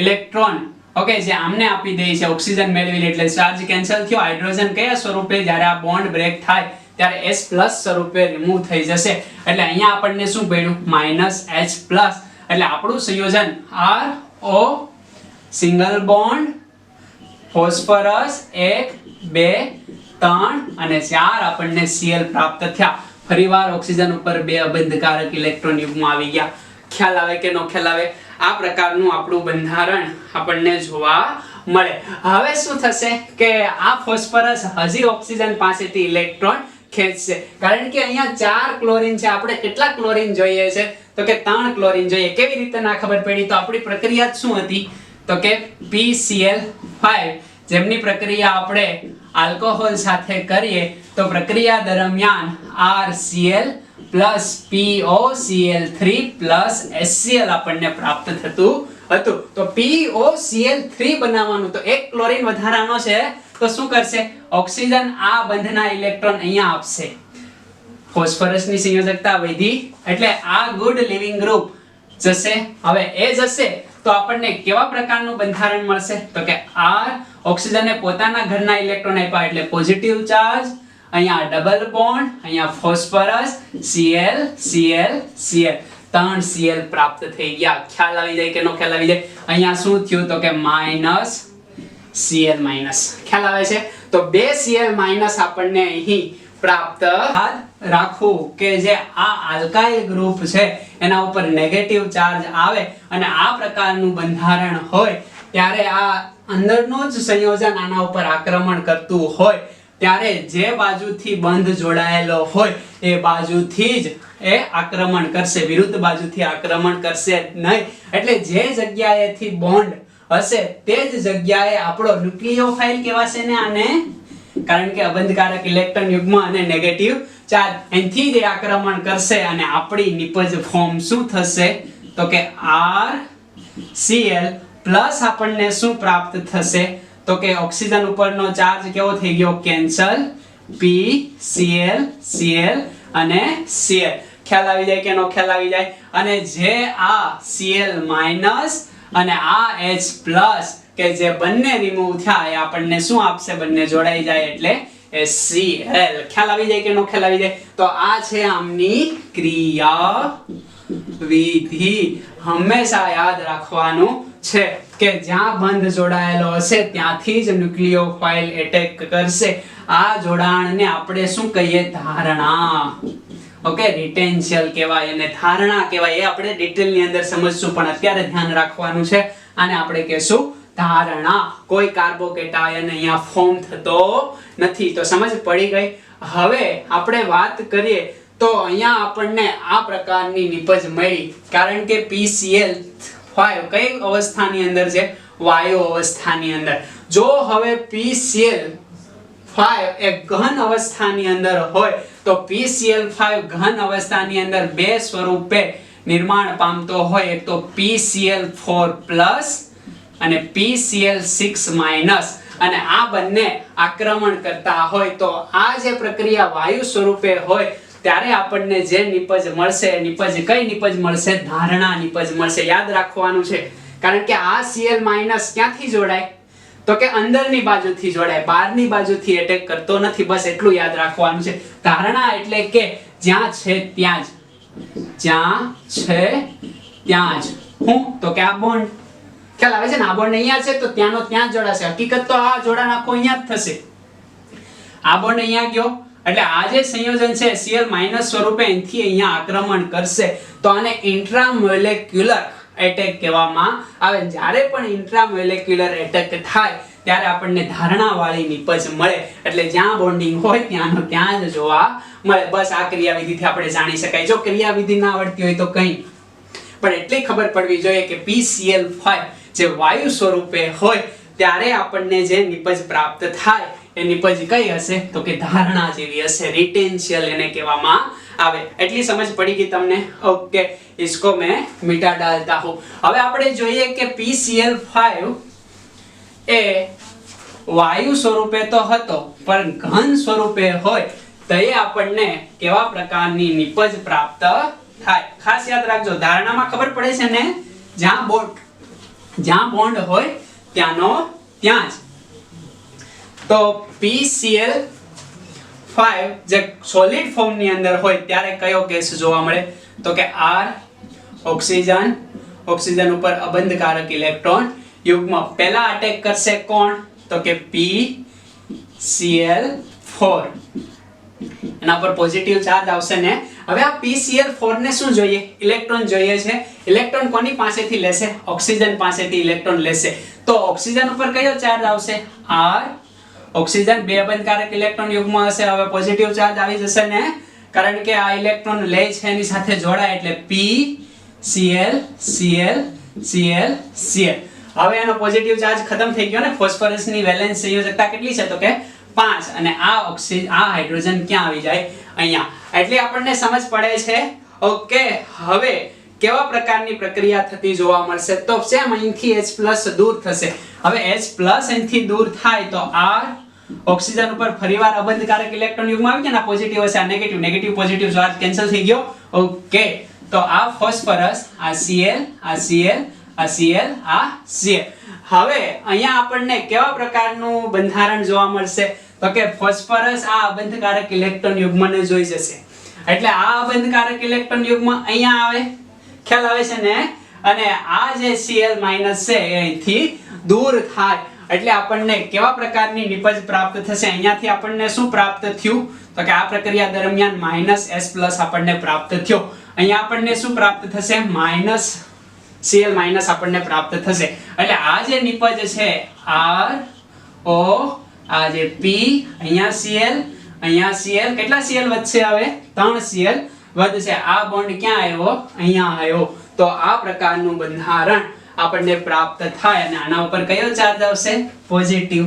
Speaker 1: ઇલેક્ટ્રોન ઓકે જે આમને આપી દે છે, ઓક્સિજન મેળવી લે એટલે ચાર્જ કેન્સલ થયો. હાઇડ્રોજન કયા સ્વરૂપે? જ્યારે આ બોન્ડ બ્રેક થાય ત્યારે H+ સ્વરૂપે રિમૂવ થઈ જશે એટલે અહીંયા આપણને શું પડ્યું? -H+. એટલે આપણું સંયોજન RO સિંગલ બોન્ડ ફોસ્ફરસ 1 2 3 અને 4 આપણને Cl પ્રાપ્ત થયા. ફરીવાર ઓક્સિજન ઉપર બે અબંધકારક ઇલેક્ટ્રોન યુગ્મ આવી ગયા. ખ્યાલ આવે કે નો ખ્યાલ આવે? આ પ્રકારનું આપણું બંધારણ આપણને જોવા મળે. હવે શું થશે કે આ ફોસ્ફરસ હજી ઓક્સિજન પાસેથી ઇલેક્ટ્રોન ખેંચશે, કારણ કે અહીંયા 4 ક્લોરીન છે. આપણે કેટલા ક્લોરીન જોઈએ છે તો કે 3 ક્લોરીન જોઈએ. કેવી રીતે ના ખબર પડી? તો આપણી પ્રક્રિયા શું હતી તો કે PCl5, જેમની પ્રક્રિયા આપણે આલ્કોહોલ સાથે કરીએ તો પ્રક્રિયા દરમિયાન RCl plus POCl3 plus HCl આપણને પ્રાપ્ત થતું હતું. તો POCl3 બનાવવાનું, તો એક ક્લોરીન વધારાનો છે તો શું કરશે? ઓક્સિજન આ બંધના ઇલેક્ટ્રોન અહીંયા આપશે. ફોસ્ફરસની સંયોજકતા વધી એટલે આ ગુડ લિવિંગ ગ્રુપ જશે. હવે એ જશે તો આપણને કેવા પ્રકારનું બંધારણ મળશે તો કે R ઓક્સિજનને પોતાના ઘરના ઇલેક્ટ્રોન આપ્યા એટલે પોઝિટિવ ચાર્જ, અહીંયા ડબલ બોન્ડ, અહીંયા phosphorus Cl Cl Cl 3 Cl પ્રાપ્ત થઈ ગયા. ખ્યાલ આવી જાય કે નો ખ્યાલ આવી જાય? અહીંયા શું થયું તો કે -Cl-. ખ્યાલ આવે છે? તો 2 Cl- આપણને અહીં પ્રાપ્ત. યાદ રાખવું કે જે આ આલ્કાઇલ ગ્રુપ છે એના ઉપર નેગેટિવ ચાર્જ આવે અને આ પ્રકારનું બંધારણ હોય ત્યારે આ અંદરનું જ સંયોજન આના ઉપર આક્રમણ કરતું હોય ત્યારે જે બાજુથી બંધ જોડાયેલો હોય એ બાજુથી જ એ આક્રમણ કરશે, વિરુદ્ધ બાજુથી આક્રમણ કરશે નહીં. એટલે જે જગ્યાએથી બોન્ડ હશે તે જ જગ્યાએ આપણો ન્યુક્લિયોફાઇલ કહેવાશે ને આને, કારણ કે અબંધકારક ઇલેક્ટ્રોન યુગ્મ અને નેગેટિવ ચાર્જ એનથી જ આક્રમણ કરશે અને આપણી નિપજ ફોર્મ શું થશે તો કે RCl પ્લસ આપણને શું પ્રાપ્ત થશે તો કે ઓક્સિજન ઉપરનો ચાર્જ કેવો થઈ ગયો? કેન્સલ. PCl Cl અને Cl. ખ્યાલ આવી જાય કે નો ખ્યાલ આવી જાય? અને જે આ Cl- અને આ H+ કે જે બંને રિમૂવ થયા એ આપણને શું આપશે? બંને જોડાઈ જાય એટલે HCl. ખ્યાલ આવી જાય કે નો ખ્યાલ આવી જાય? તો આ છે આમની ક્રિયા વિધિ. હંમેશા યાદ રાખવાનું છે કે જ્યાં બંધ જોડાયેલો હશે ત્યાંથી જ ન્યુક્લિયોફાઇલ એટેક કરશે. આ જોડાણને આપણે શું કહીએ? ધારણા. ઓકે, રિટેન્શિયલ કહેવાય અને ધારણા કહેવાય. એ આપણે ડિટેલની અંદર સમજશું, પણ અત્યારે ધ્યાન રાખવાનું છે આને આપણે કહેશું ધારણા. કોઈ કાર્બોકેટાયન અહીંયા ફોર્મ થતો નથી. તો સમજ પડી ગઈ? હવે આપણે વાત કરીએ તો અહીંયા આપણને આ પ્રકારની નિપજ મળી, કારણ કે PCl5 કઈ અવસ્થાની અંદર છે? વાયુ અવસ્થાની અંદર. જો હવે PCl5 એ ઘન અવસ્થાની અંદર હોય તો PCl5 ઘન અવસ્થાની અંદર બે સ્વરૂપે નિર્માણ પામતો હોય, એક તો PCl4+ અને PCl6-, અને આ બંને આક્રમણ કરતા હોય તો આ જે પ્રક્રિયા વાયુ સ્વરૂપે હોય ત્યારે આપણને જે નિપજ મળશે, નિપજ કઈ નિપજ મળશે? ધારણા નિપજ મળશે. યાદ રાખવાનું છે, કારણ કે આ Cl- ક્યાંથી જોડાય? તો કે અંદરની બાજુથી જોડાય, બહારની બાજુથી એટેક કરતો નથી. બસ એટલું યાદ રાખવાનું છે. ધારણા એટલે કે જ્યાં છે ત્યાં જ, જ્યાં છે ત્યાં જ. હું તો કે આ બોન્ડ, ખ્યાલ આવે છે ને? આ બોન્ડ અહીંયા છે તો ત્યાંનો ત્યાં જોડાશે. હકીકત તો આ જોડાણ આખું અહીંયા જ થશે. આ બોન્ડ અહીંયા ગયો એટલે આ જે સંયોજન છે Cl- સ્વરૂપે અહીંથી અહીંયા આક્રમણ કરશે તો આને ઇન્ટ્રામોલેક્યુલર એટેક કહેવામાં આવે. જ્યારે પણ ઇન્ટ્રામોલેક્યુલર એટેક થાય ત્યારે આપણને ધારણાવાળી નિપજ મળે. એટલે જ્યાં બોન્ડિંગ હોય ત્યાંનો ત્યાં જ જોવા મળે. બસ આ ક્રિયાવિધિથી આપણે જાણી શકાય. જો ક્રિયાવિધિ ના આવડતી હોય તો કંઈ, પણ એટલી ખબર પડવી જોઈએ કે PCl5 જે વાયુ સ્વરૂપે હોય ત્યારે આપણને જે નિપજ પ્રાપ્ત થાય એ નિપજ કઈ હશે? તો કે ધારણા જેવી હશે. રિટેન્શિયલ એને કહેવામાં આવે. એટલી સમજ પડી ગઈ તમને? ઓકે, इसको मैं मिटा डालता हूं. હવે આપણે જોઈએ કે PCl5 એ વાયુ સ્વરૂપે તો હતો પણ ઘન સ્વરૂપે હોય તો એ આપણને કેવા પ્રકારની નિપજ પ્રાપ્ત થાય? ખાસ યાદ રાખજો. ધારણામાં ખબર પડે છે ને, જ્યાં બોન્ડ હોય ત્યાંનો ત્યાં જ. તો PCl5 જે સોલિડ ફોર્મ ની અંદર હોય ત્યારે કયો કેસ જોવા મળે? તો કે R ઓક્સિજન ઉપર અબંધકારક ઇલેક્ટ્રોન યુગ્મ પહેલા અટેક કરશે કોણ? તો કે PCl4. એના પર પોઝિટિવ ચાર્જ આવશે ને. હવે આ PCl4 ને શું જોઈએ? ઇલેક્ટ્રોન જોઈએ છે. ઇલેક્ટ્રોન કોની પાસેથી લેશે? ઓક્સિજન પાસેથી ઇલેક્ટ્રોન લેશે. તો ઓક્સિજન ઉપર કયો ચાર્જ આવશે? R. ઓક્સિજન બે અબંધકારક ઇલેક્ટ્રોન યુગ્મ હશે. હવે પોઝિટિવ ચાર્જ આવી જશે ને, કારણ કે આ ઇલેક્ટ્રોન લે છે એની સાથે જોડાય એટલે PCl Cl. હવે એનો પોઝિટિવ ચાર્જ ખતમ થઈ ગયો ને. ફોસ્ફરસની વેલેન્સ સંયોજકતા કેટલી છે? તો કે 5. અને આ હાઇડ્રોજન ક્યાં આવી જાય? અહીંયા. એટલે આપણને સમજ પડે છે. ઓકે, હવે કેવા પ્રકારની પ્રક્રિયા થતી જોવા મળશે? તો સેમ અહીંથી H+ દૂર થશે. હવે H+ અહીંથી દૂર થાય તો R ઓક્સિજન ઉપર ફરીવાર અબંધકારક ઇલેક્ટ્રોન યુગ્મ આવી ગયા ને, પોઝિટિવ હશે. આ નેગેટિવ પોઝિટિવ ચાર્જ કેન્સલ થઈ ગયો. ઓકે, તો આ ફોસ્ફરસ, આ Cl, આ Cl, આ Cl, આ Cl. હવે અહીંયા આપણને કેવા પ્રકારનું બંધારણ જોવા મળશે? તો કે ફોસ્ફરસ આ અબંધકારક ઇલેક્ટ્રોન યુગ્મને જોઈ જશે એટલે આ અબંધકારક ઇલેક્ટ્રોન યુગ્મ અહીંયા આવે. ખ્યાલ આવે છે ને? અને આ જે Cl- છે એ અહીંથી દૂર થાય એટલે આપણને કેવા પ્રકારની નિપજ પ્રાપ્ત થશે? અહીંયાથી આપણને શું પ્રાપ્ત થયું? તો કે આ પ્રક્રિયા દરમિયાન -S+ આપણને પ્રાપ્ત થયો. અહીંયા આપણને શું પ્રાપ્ત થશે? Cl- આપણને પ્રાપ્ત થશે. એટલે આ જે નિપજ છે R O, આ જે P, અહીંયા Cl, અહીંયા Cl. કેટલા Cl વધશે? હવે 3 Cl વધશે. આ બોન્ડ ક્યાં આવ્યો? અહીંયા આવ્યો. તો આ પ્રકારનું બંધારણ આપણને પ્રાપ્ત થાય અને આના ઉપર કયો ચાર્જ આવશે? પોઝિટિવ.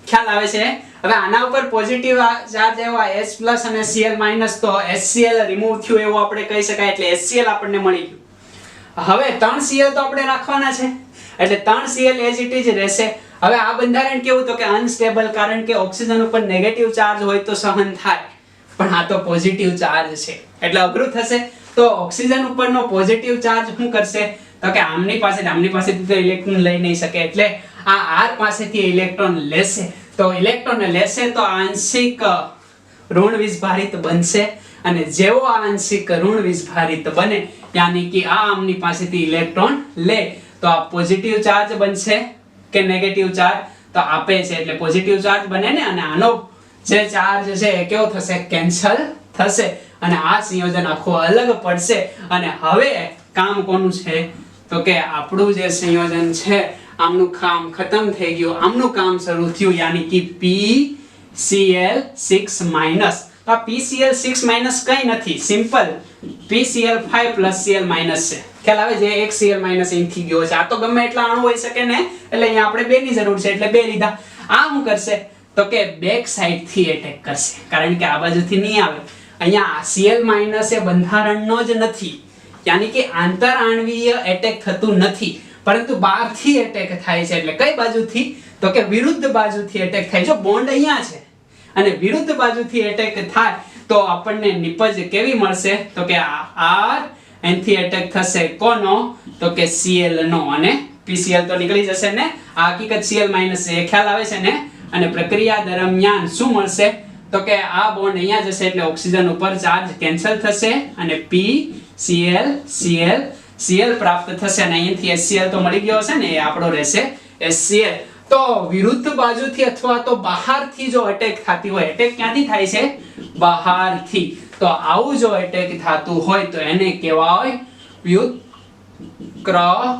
Speaker 1: ખ્યાલ આવે છે? હવે આના ઉપર પોઝિટિવ ચાર્જ આવ્યો H+ અને Cl- તો HCl રિમૂવ થયું એવું આપણે કહી શકાય. એટલે HCl આપણને મળી ગયું. હવે 3 Cl તો આપણે રાખવાના છે એટલે 3 Cl એજ ઇટ ઇઝ રહેશે. હવે આ બંધારણ કેવું? તો કે અનસ્ટેબલ, કારણ કે ઓક્સિજન ઉપર નેગેટિવ ચાર્જ હોય તો સહન થાય પણ આ તો પોઝિટિવ ચાર્જ છે એટલે અઘરું થશે. તો ઓક્સિજન ઉપરનો પોઝિટિવ ચાર્જ શું કરશે? તો કે આમની પાસેથી તો ઇલેક્ટ્રોન લઈ નહીં શકે એટલે આ R પાસેથી ઇલેક્ટ્રોન લેશે. તો ઇલેક્ટ્રોન લેશે તો આંશિક ઋણ વિષભારિત બનશે અને જેવો આ આંશિક ઋણ વિષભારિત બને યાની કે આ આમની પાસેથી ઇલેક્ટ્રોન લે તો આ પોઝિટિવ ચાર્જ બનશે કે નેગેટિવ ચાર્જ? તો આપે છે એટલે પોઝિટિવ ચાર્જ બને ને, અને આનો જે ચાર્જ છે એ કેવો થશે? કેન્સલ થશે અને આ સંયોજન આખું અલગ પડશે. અને હવે કામ કોનું છે? તો કે આપણું જે સંયોજન છે આમનું કામ ખતમ થઈ ગયું, આમનું કામ શરૂ થયું યાની કે PCl6-. તો આ PCl6- કંઈ નથી, સિમ્પલ PCl5 + Cl- છે. ખ્યાલ આવે? જે એક Cl- અહીંથી ગયો છે. આ તો ગમે એટલા અણુ હોઈ શકે ને એટલે અહીંયા આપણે 2 ની જરૂર છે એટલે 2 લીધા. આ શું કરશે? તો કે બેક સાઈડ થી એટેક કરશે, કારણ કે આ બાજુથી નહીં આવે. અહીંયા Cl- એ બંધારણનો જ નથી, યાની કે આંતરઆણવીય એટેક થતું નથી, પરંતુ બહારથી એટેક થાય છે. એટલે કઈ બાજુથી? તો કે વિરુદ્ધ બાજુથી એટેક થાય. જો બોન્ડ અહીંયા છે અને વિરુદ્ધ બાજુથી એટેક થાય તો આપણને નિપજ કેવી મળશે? તો કે R એનથી એટેક થશે કોનો? તો કે Cl નો, અને PCl તો નીકળી જશે ને. આ હકીકત Cl- એ ખ્યાલ આવે છે ને. અને પ્રક્રિયા દરમિયાન શું મળશે? તો કે આ બોન્ડ અહીંયા જશે એટલે ઓક્સિજન ઉપર ચાર્જ કેન્સલ થશે અને Cl પ્રાપ્ત થશે અને અહીંથી HCl તો મળી ગયો હશે ને, એ આપણો રહેશે HCl. તો વિરુદ્ધ બાજુથી અથવા તો બહારથી જો એટેક થતી હોય, એટેક ક્યાંથી થાય છે? બહારથી. તો આવું જો એટેક થતું હોય તો એને કહેવાય વ્યુત્ક્રમણ.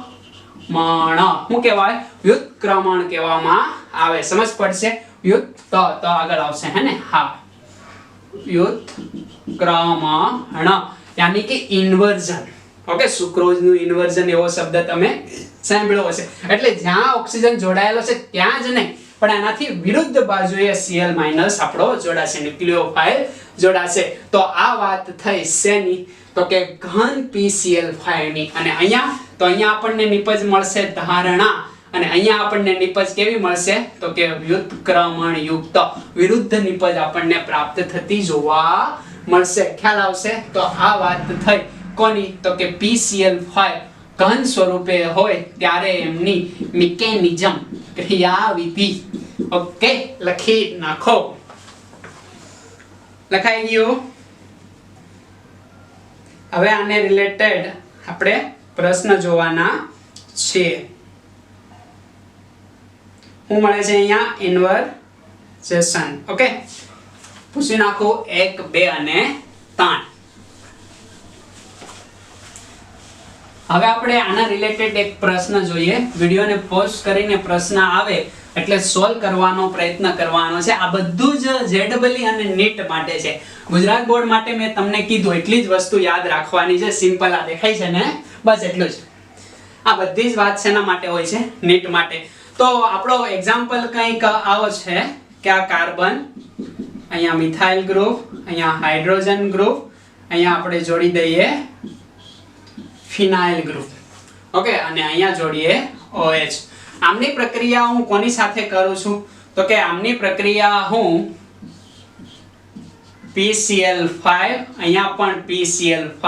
Speaker 1: શું કહેવાય? વ્યુત્ક્રમણ કહેવામાં આવે. સમજ પડશે? તો આગળ આવશે હે ને. હા, વ્યુત્ક્રમણ યાની કે ઇન્વર્ઝન. ઓકે, સુક્રોઝ નું ઇન્વર્ઝન એવો શબ્દ તમે સાંભળ્યો હશે. એટલે જ્યાં ઓક્સિજન જોડાયેલો છે ત્યાં જ નહીં, પણ એનાથી વિરુદ્ધ બાજુએ Cl- આપણો જોડાશે, ન્યુક્લિયોફાઇલ જોડાશે. તો આ વાત થઈ શેની? તો કે ઘન PCl5 ની. અને અહીંયા આપણને નિપજ મળશે ધારણા, અને અહીંયા આપણને નિપજ કેવી મળશે? તો કે વ્યુત્ક્રમણ યુક્ત, વિરુદ્ધ નિપજ આપણને પ્રાપ્ત થતી જોવા મળશે. ખ્યાલ આવશે? તો આ વાત થઈ કોની? તો કે PCl5 ઘન સ્વરૂપે હોય ત્યારે એમની મિકેનિઝમ, ક્રિયાવિધિ. ઓકે, લખી નાખો. લખાઈ ગયું? હવે આને રિલેટેડ આપણે પ્રશ્ન જોવાના છે. શું મળે છે અહીંયા? ઇન્વર્ઝેશન. ઓકે, પૂછી નાખો 1, 2 અને 3. હવે આપણે આના રિલેટેડ એક પ્રશ્ન જોઈએ. વિડિયોને પોઝ કરીને પ્રશ્ન આવે એટલે સોલ્વ કરવાનો પ્રયત્ન કરવાનો છે. આ બધું જ JEE અને NEET માટે છે. ગુજરાત બોર્ડ માટે મેં તમને કીધું એટલી જ વસ્તુ યાદ રાખવાની છે. સિમ્પલ આ દેખાય છે ને, બસ એટલું જ. આ બધી જ વાત શેના માટે હોય છે? NEET માટે. તો આપણો એક્ઝામ્પલ કંઈક આવો છે કે આ કાર્બન, અહીંયા મિથાઇલ ગ્રુપ, અહીંયા હાઇડ્રોજન ગ્રુપ, અહીંયા આપણે જોડી દઈએ ફિનાઇલ ગ્રુપ. ઓકે, અને અહીંયા જોડીએ OH. આમની પ્રક્રિયા હું કોની સાથે કરું છું? તો કે આમની પ્રક્રિયા હું PCl5, અહીંયા પણ PCl5,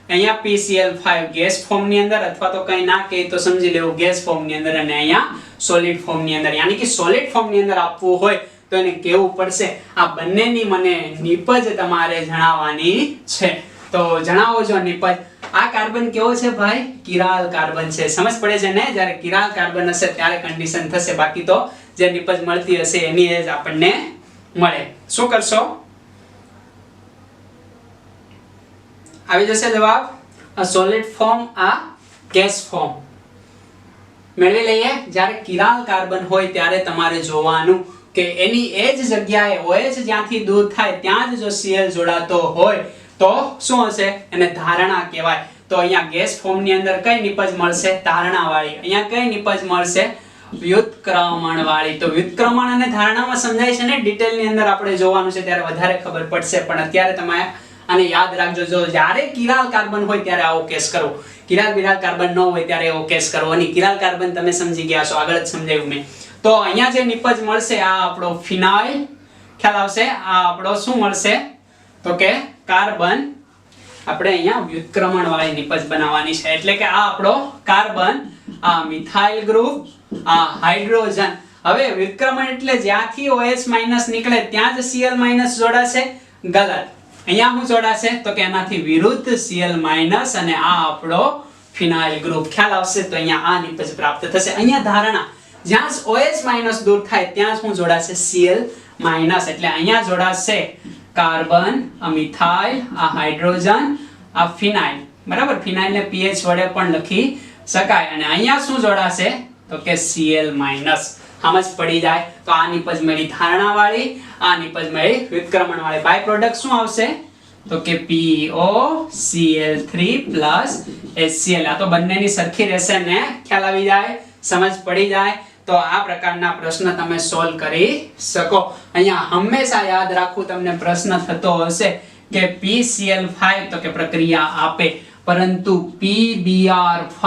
Speaker 1: અહીંયા PCl5 ગેસ ફોર્મ ની અંદર, અથવા તો કંઈ ના કહે તો સમજી લેવું ગેસ ફોર્મ ની અંદર, અને અહીંયા સોલિડ ફોર્મ ની અંદર. યાની કે સોલિડ ફોર્મ ની અંદર આપવું હોય તો એને કેવું પડશે? આ બંનેની મને નિપજ તમારે જણાવવાની છે. તો જણાવો જો નિપજ. આ કાર્બન કેવો છે ભાઈ? કિરાલ કાર્બન છે. સમજ પડે છે ને? જ્યારે કિરાલ કાર્બન હશે ત્યારે કન્ડિશન થશે, બાકી તો જે નિપજ મળતી હશે એની જ આપણને મળે. શું કરશો? આવી જશે જવાબ. આ સોલિડ ફોર્મ, આ ગેસ ફોર્મ મેળવી લઈએ. જ્યારે કિરાલ કાર્બન હોય ત્યારે તમારે જોવાનું કે એની એ જ જગ્યાએ OH જ્યાંથી દૂર થાય ત્યાં જ જો Cl જોડાતો હોય તો શું હશે? એને ધારણા કહેવાય. તો અહીંયા ગેસ ફોર્મ ની અંદર કઈ નિપજ મળશે? ધારણા વાળી. અહીંયા કઈ નિપજ મળશે? વ્યુત્ક્રમણ વાળી. તો વ્યુત્ક્રમણ અને ધારણામાં સમજાય છે ને, ડિટેલ ની અંદર આપણે જોવાનું છે ત્યારે વધારે ખબર પડશે, પણ અત્યારે તમે આને યાદ રાખજો. જો જ્યારે કિરાલ કાર્બન હોય ત્યારે આવો કેસ કરો, કિરાલ કાર્બન ન હોય ત્યારે એવો કેસ કરો. અને કિરાલ કાર્બન તમે સમજી ગયા છો, આગળ જ સમજાવ્યું મેં. તો અહીંયા જે નિપજ મળશે આ આપણો ફિનાઇલ. ખ્યાલ આવશે? આ આપણો શું મળશે? તો કે કાર્બન. આપણે અહીંયા વ્યુત્ક્રમણ વાળી નિપજ બનાવવાની છે. એટલે કે આ આપણો કાર્બન, આ મિથાઇલ ગ્રુપ, આ હાઇડ્રોજન. હવે વ્યુત્ક્રમણ એટલે જ્યાંથી OH- નીકળે ત્યાં જ Cl- જોડાશે? ગલત. અહીંયા શું જોડાશે? તો કે એનાથી વિરુદ્ધ Cl- અને આ આપણો ફિનાઇલ ગ્રુપ. ખ્યાલ આવશે? તો અહીંયા આ નિપજ પ્રાપ્ત થશે. અહીંયા ધારણા, જ્યાં OH- દૂર થાય ત્યાં શું જોડાશે? Cl-. એટલે અહીંયા જોડાશે કાર્બન, આ મિથાઇલ, આ હાઇડ્રોજન, આ ફિનાઇલ. બરાબર? ફિનાઇલ ને pH વડે પણ લખી શકાય. અને અહીંયા શું જોડાશે? તો કે Cl-. સમજ પડી જાય? તો આ નિપજ મળી ધારણા વાળી, આ નિપજ મળી વ્યુત્ક્રમણ વાળી. બાય પ્રોડક્ટ શું આવશે? તો કે POCl3 HCl. આ તો બંનેની સરખી રહેશે ને? ખ્યાલ આવી જાય? સમજ પડી જાય? તો આ પ્રકારના પ્રશ્ન તમે સોલ્વ કરી શકો. અહીંયા હંમેશા યાદ રાખવું, તમને પ્રશ્ન થતો હશે કે PCl5 તો કે પ્રક્રિયા આપે, પરંતુ PBr5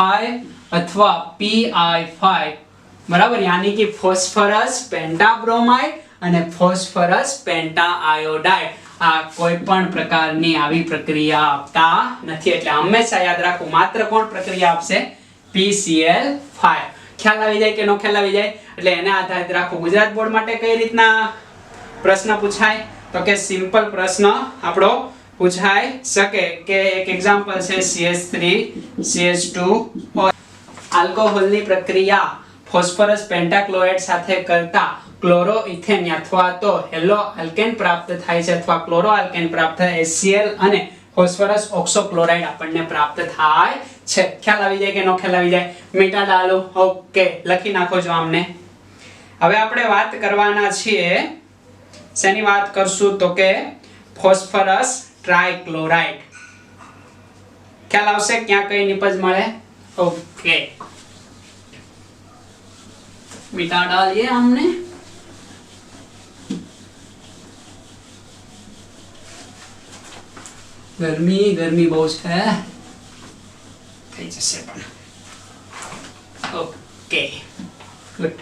Speaker 1: અથવા PI5 બરાબર, યાની કે ફોસ્ફરસ પેન્ટાબ્રોમાઇડ અને ફોસ્ફરસ પેન્ટાઆયોડાઇડ આ કોઈ પણ પ્રકારની આવી પ્રક્રિયા આપતા નથી. એટલે હંમેશા યાદ રાખવું, માત્ર કોણ પ્રક્રિયા આપશે? PCl5. ખ્યાલ આવી જાય કે નો ખ્યાલ આવી જાય? એટલે એને આધારિત રાખવું. ગુજરાત બોર્ડ માટે કઈ રીતના પ્રશ્ન પૂછાય? તો કે સિમ્પલ પ્રશ્ન આપણો પૂછાઈ શકે કે એક એક્ઝામ્પલ છે CH3 CH2 આલ્કોહોલની પ્રક્રિયા ફોસ્ફરસ પેન્ટાક્લોરાઇડ સાથે કરતા ક્લોરોઇથેન અથવા તો હેલો આલ્કેન પ્રાપ્ત થાય છે, અથવા ક્લોરો આલ્કેન પ્રાપ્ત થાય HCl અને ફોસ્ફરસ ઓક્સોક્લોરાઇડ આપણને પ્રાપ્ત થાય છે. ખ્યાલ આવી જાય કે નો ખ્યાલ આવી જાય? મીઠા ડાલો. ઓકે, લખી નાખો જો આમને. હવે આપણે વાત કરવાના છીએ, શેની વાત કરશું? તો કે ફોસ્ફરસ ટ્રાઇક્લોરાઇડ. ખ્યાલ આવશે ક્યાં કઈ નિપજ મળે? ओके, मिटा डालिए हमने. गर्मी गर्मी बહુ છે, થઈ જશે પણ. Okay, good.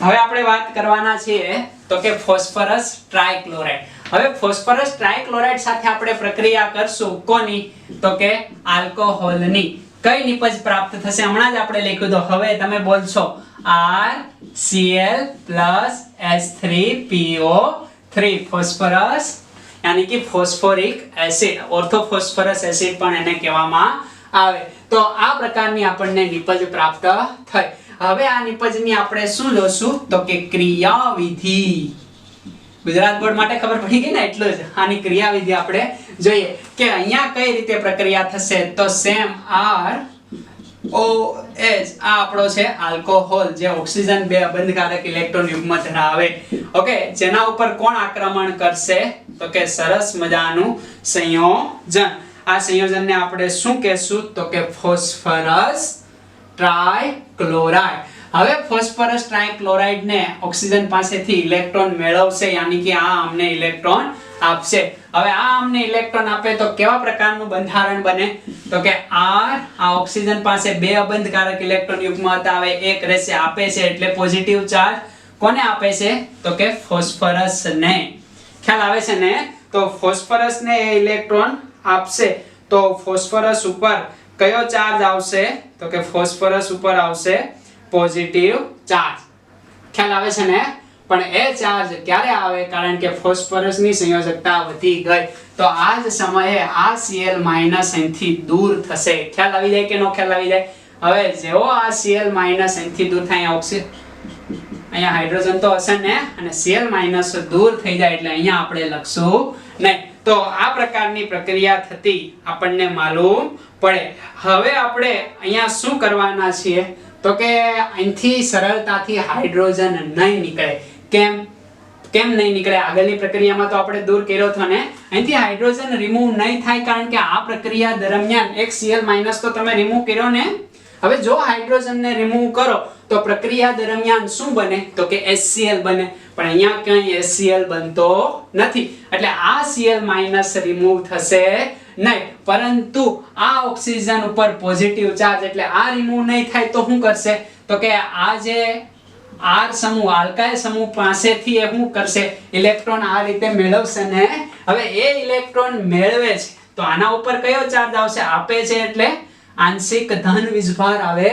Speaker 1: હવે આપણે વાત કરવાના છીએ તો કે ફોસ્ફરસ ટ્રાઇક્લોરાઇડ. હવે ફોસ્ફરસ ટ્રાઇક્લોરાઇડ સાથે આપણે પ્રક્રિયા કરશું કોની? તો કે આલ્કોહોલની. કઈ નિપજ પ્રાપ્ત થશે? હમણાં જ આપણે લખ્યું તો હવે તમે બોલશો RCl + H3PO3 ફોસ્ફરસ યાની કે ફોસ્ફોરિક એસિડ, ઓર્થોફોસ્ફરસ એસિડ પણ એને કહેવામાં આવે. તો આ પ્રકારની આપણને નિપજ પ્રાપ્ત થઈ. હવે આ નિપજની આપણે શું જોશું? તો કે ક્રિયાવિધિ. ગુજરાત બોર્ડ માટે ખબર પડી ગઈ ને, એટલું જ. આની ક્રિયાવિધિ આપણે જોઈએ કે અહીંયા કઈ રીતે પ્રક્રિયા થશે. તો સેમ ROH આ આપણો છે આલ્કોહોલ, જે ઓક્સિજન 2 અબંધકારક ઇલેક્ટ્રોન યુગ્મ ધરાવે. ઓકે, જેના ઉપર કોણ આક્રમણ કરશે? તો કે સરસ મજાનું સંયોજન. આ સંયોજનને આપણે શું કહેશું? તો કે ફોસ્ફરસ ટ્રાઇક્લોરાઇડ. હવે ફોસ્ફરસ ટ્રાઇક્લોરાઇડ ને ઓક્સિજન પાસેથી ઇલેક્ટ્રોન મેળવશે, યાની કે આ અમને ઇલેક્ટ્રોન આપશે. હવે આ અમને ઇલેક્ટ્રોન આપે તો કેવા પ્રકારનું બંધારણ બને? તો કે R આ ઓક્સિજન પાસે 2 અબંધકારક ઇલેક્ટ્રોન યુગ્મ હતા, હવે એક રહેશે, આપે છે એટલે પોઝિટિવ ચાર્જ. કોને આપે છે? તો કે ફોસ્ફરસ ને. ખ્યાલ આવે છે ને? તો ફોસ્ફરસ ને એ ઇલેક્ટ્રોન આપશે તો ફોસ્ફરસ ઉપર કયો ચાર્જ આવશે? તો કે ફોસ્ફરસ ઉપર આવશે પોઝિટિવ ચાર્જ. ખ્યાલ આવે છે ને? પણ એ ચાર્જ ક્યારે આવે? કારણ કે ફોસ્ફરસની સંયોજકતા વધી ગઈ, તો આ જ સમયે આ Cl- અહીંથી દૂર થશે. ખ્યાલ આવી જાય કે નો ખ્યાલ આવી જાય? હવે જેવો આ Cl- અહીંથી દૂર થાય, અહીંયા હાઇડ્રોજન તો હશે ને, અને Cl- દૂર થઈ જાય એટલે અહીંયા આપણે લખશું નહીં. તો આ પ્રકારની પ્રક્રિયા થતી આપણને માલુમ પડે. હવે આપણે અહીંયા શું કરવાના છીએ? તો કે અહીંથી સરળતાથી હાઇડ્રોજન નહીં નીકળે. કેમ નહીં નીકળે? આગળની પ્રક્રિયામાં તો આપણે દૂર કર્યો હતો ને, અહીંથી હાઇડ્રોજન રિમૂવ નહીં થાય, કારણ કે આ પ્રક્રિયા દરમિયાન એક Cl- તો તમે રિમૂવ કર્યો ને. હવે જો હાઇડ્રોજનને રિમૂવ કરો તો પ્રક્રિયા દરમિયાન શું બને? તો કે HCl બને. પણ અહીંયા ક્યાંય HCl બનતો નથી, એટલે આ Cl- રિમૂવ થશે નહીં, પરંતુ આ ઓક્સિજન ઉપર પોઝિટિવ ચાર્જ, એટલે આ રિમૂવ નહીં થાય તો શું કરશે? તો કે આ જે R સમૂહ, આલ્કાઇલ સમૂહ પાસેથી એ શું કરશે? ઇલેક્ટ્રોન આ રીતે મેળવશે ને. હવે એ ઇલેક્ટ્રોન મેળવે છે તો આના ઉપર કયો ચાર્જ આવશે? આપે છે એટલે આંશિક ધન વીજભાર આવે.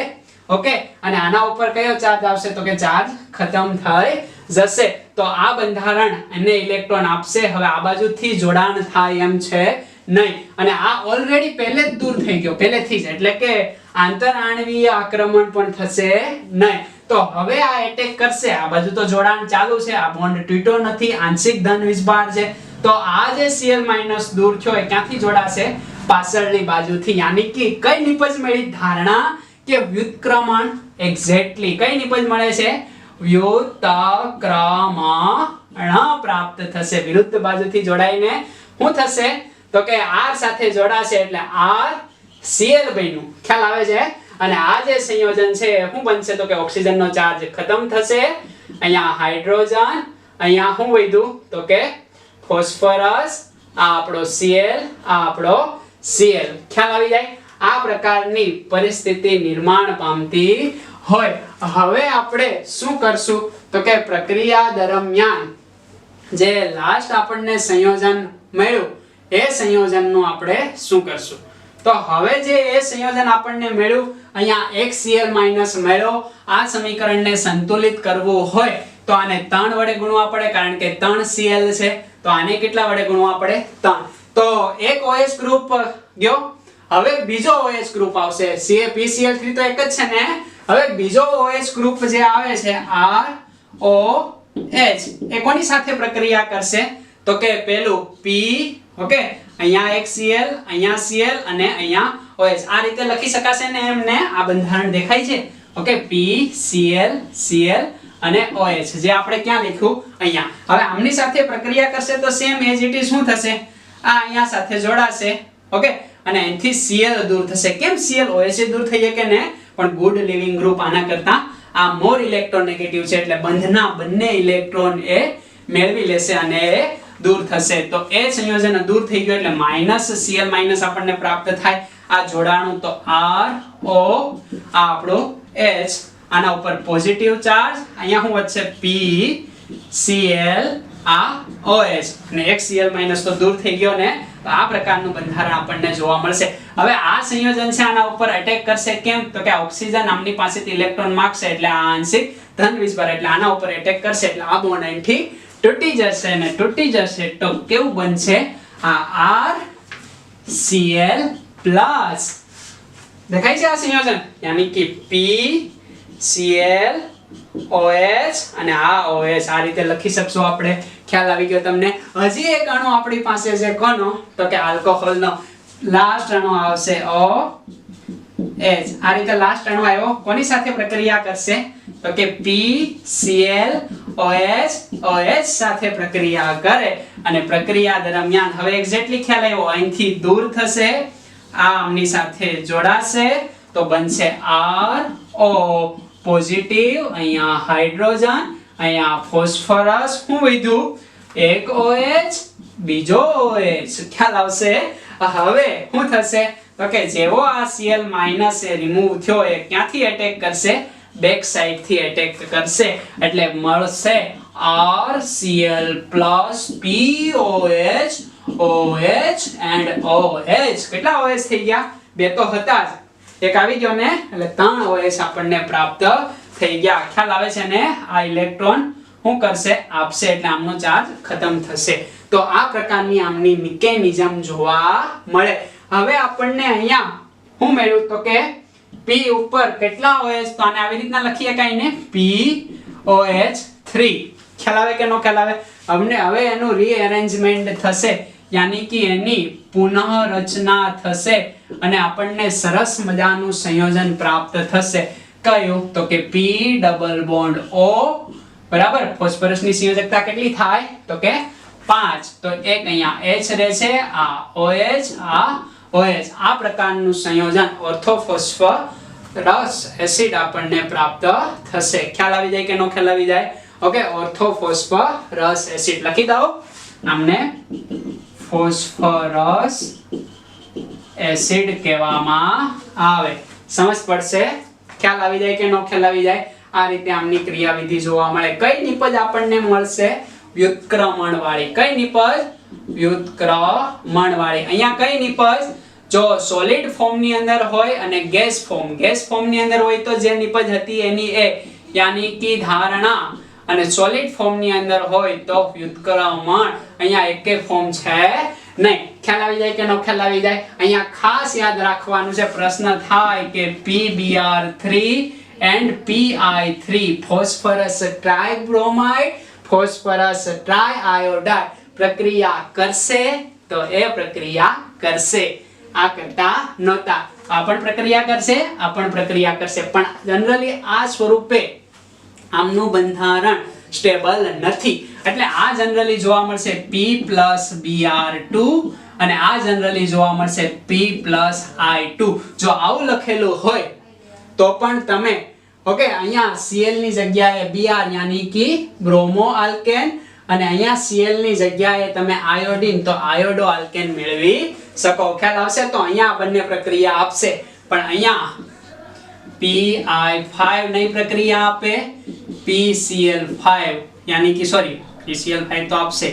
Speaker 1: ઓકે, અને આના ઉપર કયો ચાર્જ આવશે? તો કે ચાર્જ ખતમ થઈ જશે. તો આ બંધારણ એને ઇલેક્ટ્રોન આપશે. હવે આ બાજુથી જોડાણ થાય એમ છે નહીં, અને આ ઓલરેડી પહેલે જ દૂર થઈ ગયો, પહેલેથી જ, એટલે કે આંતરઆણવીય આક્રમણ પણ થશે નહીં. તો હવે આ એટેક કરશે, આ બાજુ તો જોડાણ ચાલુ છે, આ બોન્ડ તૂટ્યો નથી, આંશિક ધન વીજભાર છે. તો આ જે Cl- દૂર થયો એ ક્યાંથી જોડાશે? પાછળની બાજુથી. યાની કે કઈ નિપજ મળી? ધારણા કે વ્યુત્ક્રમણ. એક્ઝેક્ટલી કઈ નિપજ મળે છે? વ્યુત્ક્રમણ પ્રાપ્ત થશે. વિરુદ્ધ બાજુથી જોડાઈને શું થશે? તો કે R સાથે જોડાશે એટલે RCl બન્યું. ખ્યાલ આવે છે? અને આ જે સંયોજન છે શું બનશે તો કે ઓક્સિજનનો ચાર્જ ખતમ થશે, અહીંયા હાઇડ્રોજન, અહીંયા શું વધ્યું તો કે ફોસ્ફરસ, આ આપણો Cl, આ આપણો Cl. ખ્યાલ આવી જાય? આ પ્રકારની પરિસ્થિતિ નિર્માણ પામતી હોય. હવે આપણે શું કરશું તો કે પ્રક્રિયા દરમિયાન જે લાસ્ટ આપણને સંયોજન મળ્યું એ સંયોજનનું આપણે શું કરશું? તો હવે જે એ સંયોજન આપણને મળ્યું, અહીંયા એક Cl- મળ્યો, આ સમીકરણને સંતુલિત કરવું હોય તો આને 3 વડે ગુણવા પડે, કારણ કે 3 Cl છે. તો આને કેટલા વડે ગુણવા પડે? 3. તો એક OH ગ્રુપ ગયો, હવે બીજો OH ગ્રુપ આવશે. PCl3 તો એક જ છે ને. હવે બીજો OH ગ્રુપ જે આવે છે ROH, એ કોની સાથે પ્રક્રિયા કરશે તો કે પેલું P, ઓકે, અહીંયા એક Cl, અહીંયા Cl અને અહીંયા OH. આ રીતે લખી શકાશે ને એમને? આ બંધારણ દેખાય છે, ઓકે, P Cl Cl અને OH, જે આપણે ક્યાં લખ્યું? અહીંયા. હવે આમની સાથે પ્રક્રિયા કરશે તો સેમ એઝ ઇટ ઇઝ શું થશે? આ અહીંયા સાથે જોડાશે, ઓકે, અને અહીંથી Cl દૂર થશે. કેમ Cl OH દૂર થઈ શકે ને? પણ ગુડ લિવિંગ ગ્રુપ આના કરતા આ મોર ઇલેક્ટ્રોનેગેટિવ છે, એટલે બંધના બંને ઇલેક્ટ્રોન એ મેળવી લેશે અને એ દૂર થશે. તો એ સંયોજન દૂર થઈ ગયું એટલે -Cl- આપણને પ્રાપ્ત થાય. આ જોડાણું તો RO, આ આપણો H, આના ઉપર પોઝિટિવ ચાર્જ, અહીંયા શું વધશે? P Cl, આ OH, અને એક Cl- તો દૂર થઈ ગયો ને. તો આ પ્રકારનું બંધારણ આપણને જોવા મળશે. હવે આ સંયોજન છે આના ઉપર અટેક કરશે. કેમ તો કે ઓક્સિજન આમની પાસેથી ઇલેક્ટ્રોન માંગશે, એટલે આ આંશિક ધન વીજભાર, એટલે આના ઉપર અટેક કરશે, એટલે આ બોન્ડ અહીંથી તૂટી જશે. અને તૂટી જશે તો કેવું બનશે? આ RCl+. દેખાય છે આ સંયોજન? યાની કે P Cl OH અને આ OH. આ રીતે લખી શકશો આપણે. ખ્યાલ આવી ગયો તમને? હજી એક અણુ આપણી પાસે છે, કોનો તો કે આલ્કોહોલનો. લાસ્ટ અણુ આવશે OH. આ રીતે લાસ્ટ અણુ આવ્યો, કોની સાથે પ્રક્રિયા કરશે તો કે P Cl OH OH સાથે પ્રક્રિયા કરે. અને પ્રક્રિયા દરમિયાન હવે એક્ઝેક્ટલી ખ્યાલ આવ્યો, અહીંથી દૂર થશે, આ આમની સાથે જોડાશે તો બનશે RO પોઝિટિવ, અહીંયા હાઇડ્રોજન, અહીંયા ફોસ્ફરસ, શું વધ્યું? એક OH, બીજો OH. ખ્યાલ આવશે? હવે શું થશે તો કે જેવો આ Cl- એ રિમૂવ થયો, એ ક્યાંથી અટેક કરશે? બેક સાઈડ થી અટેક કરશે, એટલે મળશે RCl+ POH OH and OH. કેટલા OH થઈ ગયા? બે તો હતા જ, એક આવી ગયો ને, એટલે 3 OH આપણને પ્રાપ્ત થઈ ગયા. ખ્યાલ આવે છે ને? આ ઇલેક્ટ્રોન શું કરશે? આપશે, એટલે આમનો ચાર્જ ખતમ થશે. તો આ પ્રકારની આમની મિકેનિઝમ જોવા મળે. હવે આપણને અહીંયા શું મળ્યું તો કે P ઉપર કેટલા OH? તો આને આવી રીતના લખી શકાય ને, POH3. ખ્યાલ આવે કે નો ખ્યાલ આવે? હવે એનું રીઅરેન્જમેન્ટ થશે, યાની કે એની પુનઃરચના થશે અને આપણને સરસ મજાનું સંયોજન પ્રાપ્ત થશે. કયું તો કે P ડબલ બોન્ડ O, બરાબર. ફોસ્ફરસની સંયોજકતા કેટલી થાય તો કે 5. તો એક અહીંયા H રહે છે, આ OH, આ OH. આ પ્રકારનું સંયોજન ઓર્થોફોસ્ફરસ એસિડ આપણને પ્રાપ્ત થશે. ખ્યાલ આવી જાય કે નો ખ્યાલ આવી જાય? ઓકે, ઓર્થોફોસ્ફરસ એસિડ લખી દો. આમને ફોસ્ફરસ એસિડ કહેવામાં આવે. સમજ પડશે? ખ્યાલ આવી જાય કે નો ખ્યાલ આવી જાય? આ રીતે આમની ક્રિયાવિધિ જોવા મળે. કઈ નિપજ આપણને મળશે? વ્યુત્ક્રમણ વાળી. કઈ નિપજ? વ્યુત્ક્રમણ વાળી. અહીંયા કઈ નિપજ? જો સોલિડ ફોર્મ ની અંદર હોય અને ગેસ ફોર્મ ની અંદર હોય તો જે નિપજ હતી એની એ, યાની કે ધારણા, અને સોલિડ ફોર્મ ની અંદર હોય તો વ્યુત્ક્રમણ. અહીંયા એકે ફોર્મ છે નહીં. ખ્યાલ આવી જાય કે નો ખ્યાલ આવી જાય? અહીંયા ખાસ યાદ રાખવાનું છે, પ્રશ્ન થાય કે PBr3 and PI3 phosphorus tribromide, phosphorus triiodide પ્રક્રિયા કરશે તો એ પ્રક્રિયા કરશે. આ કરતા નહોતા. આ પણ પ્રક્રિયા કરશે, આ પણ પ્રક્રિયા કરશે, પણ જનરલી આ સ્વરૂપે આમનું બંધારણ સ્ટેબલ નથી. એટલે આ જનરલી જોવા મળશે P+Br2 અને આ જનરલી જોવા મળશે P+I2. જો આવું લખેલું હોય તો પણ તમે ઓકે અહીંયા Cl ની જગ્યાએ Br यानी कि બ્રોમો આલ્કેન અને અહીંયા Cl ની જગ્યાએ તમે આયોડીન તો આયોડો આલ્કેન મેળવી શકો. ખ્યાલ આવશે? તો અહીંયા બંને પ્રક્રિયા આપશે પણ અહીંયા PI5 નઈ પ્રક્રિયા આપે, PCl5 यानी कि सॉरी PCl5 तो आपसे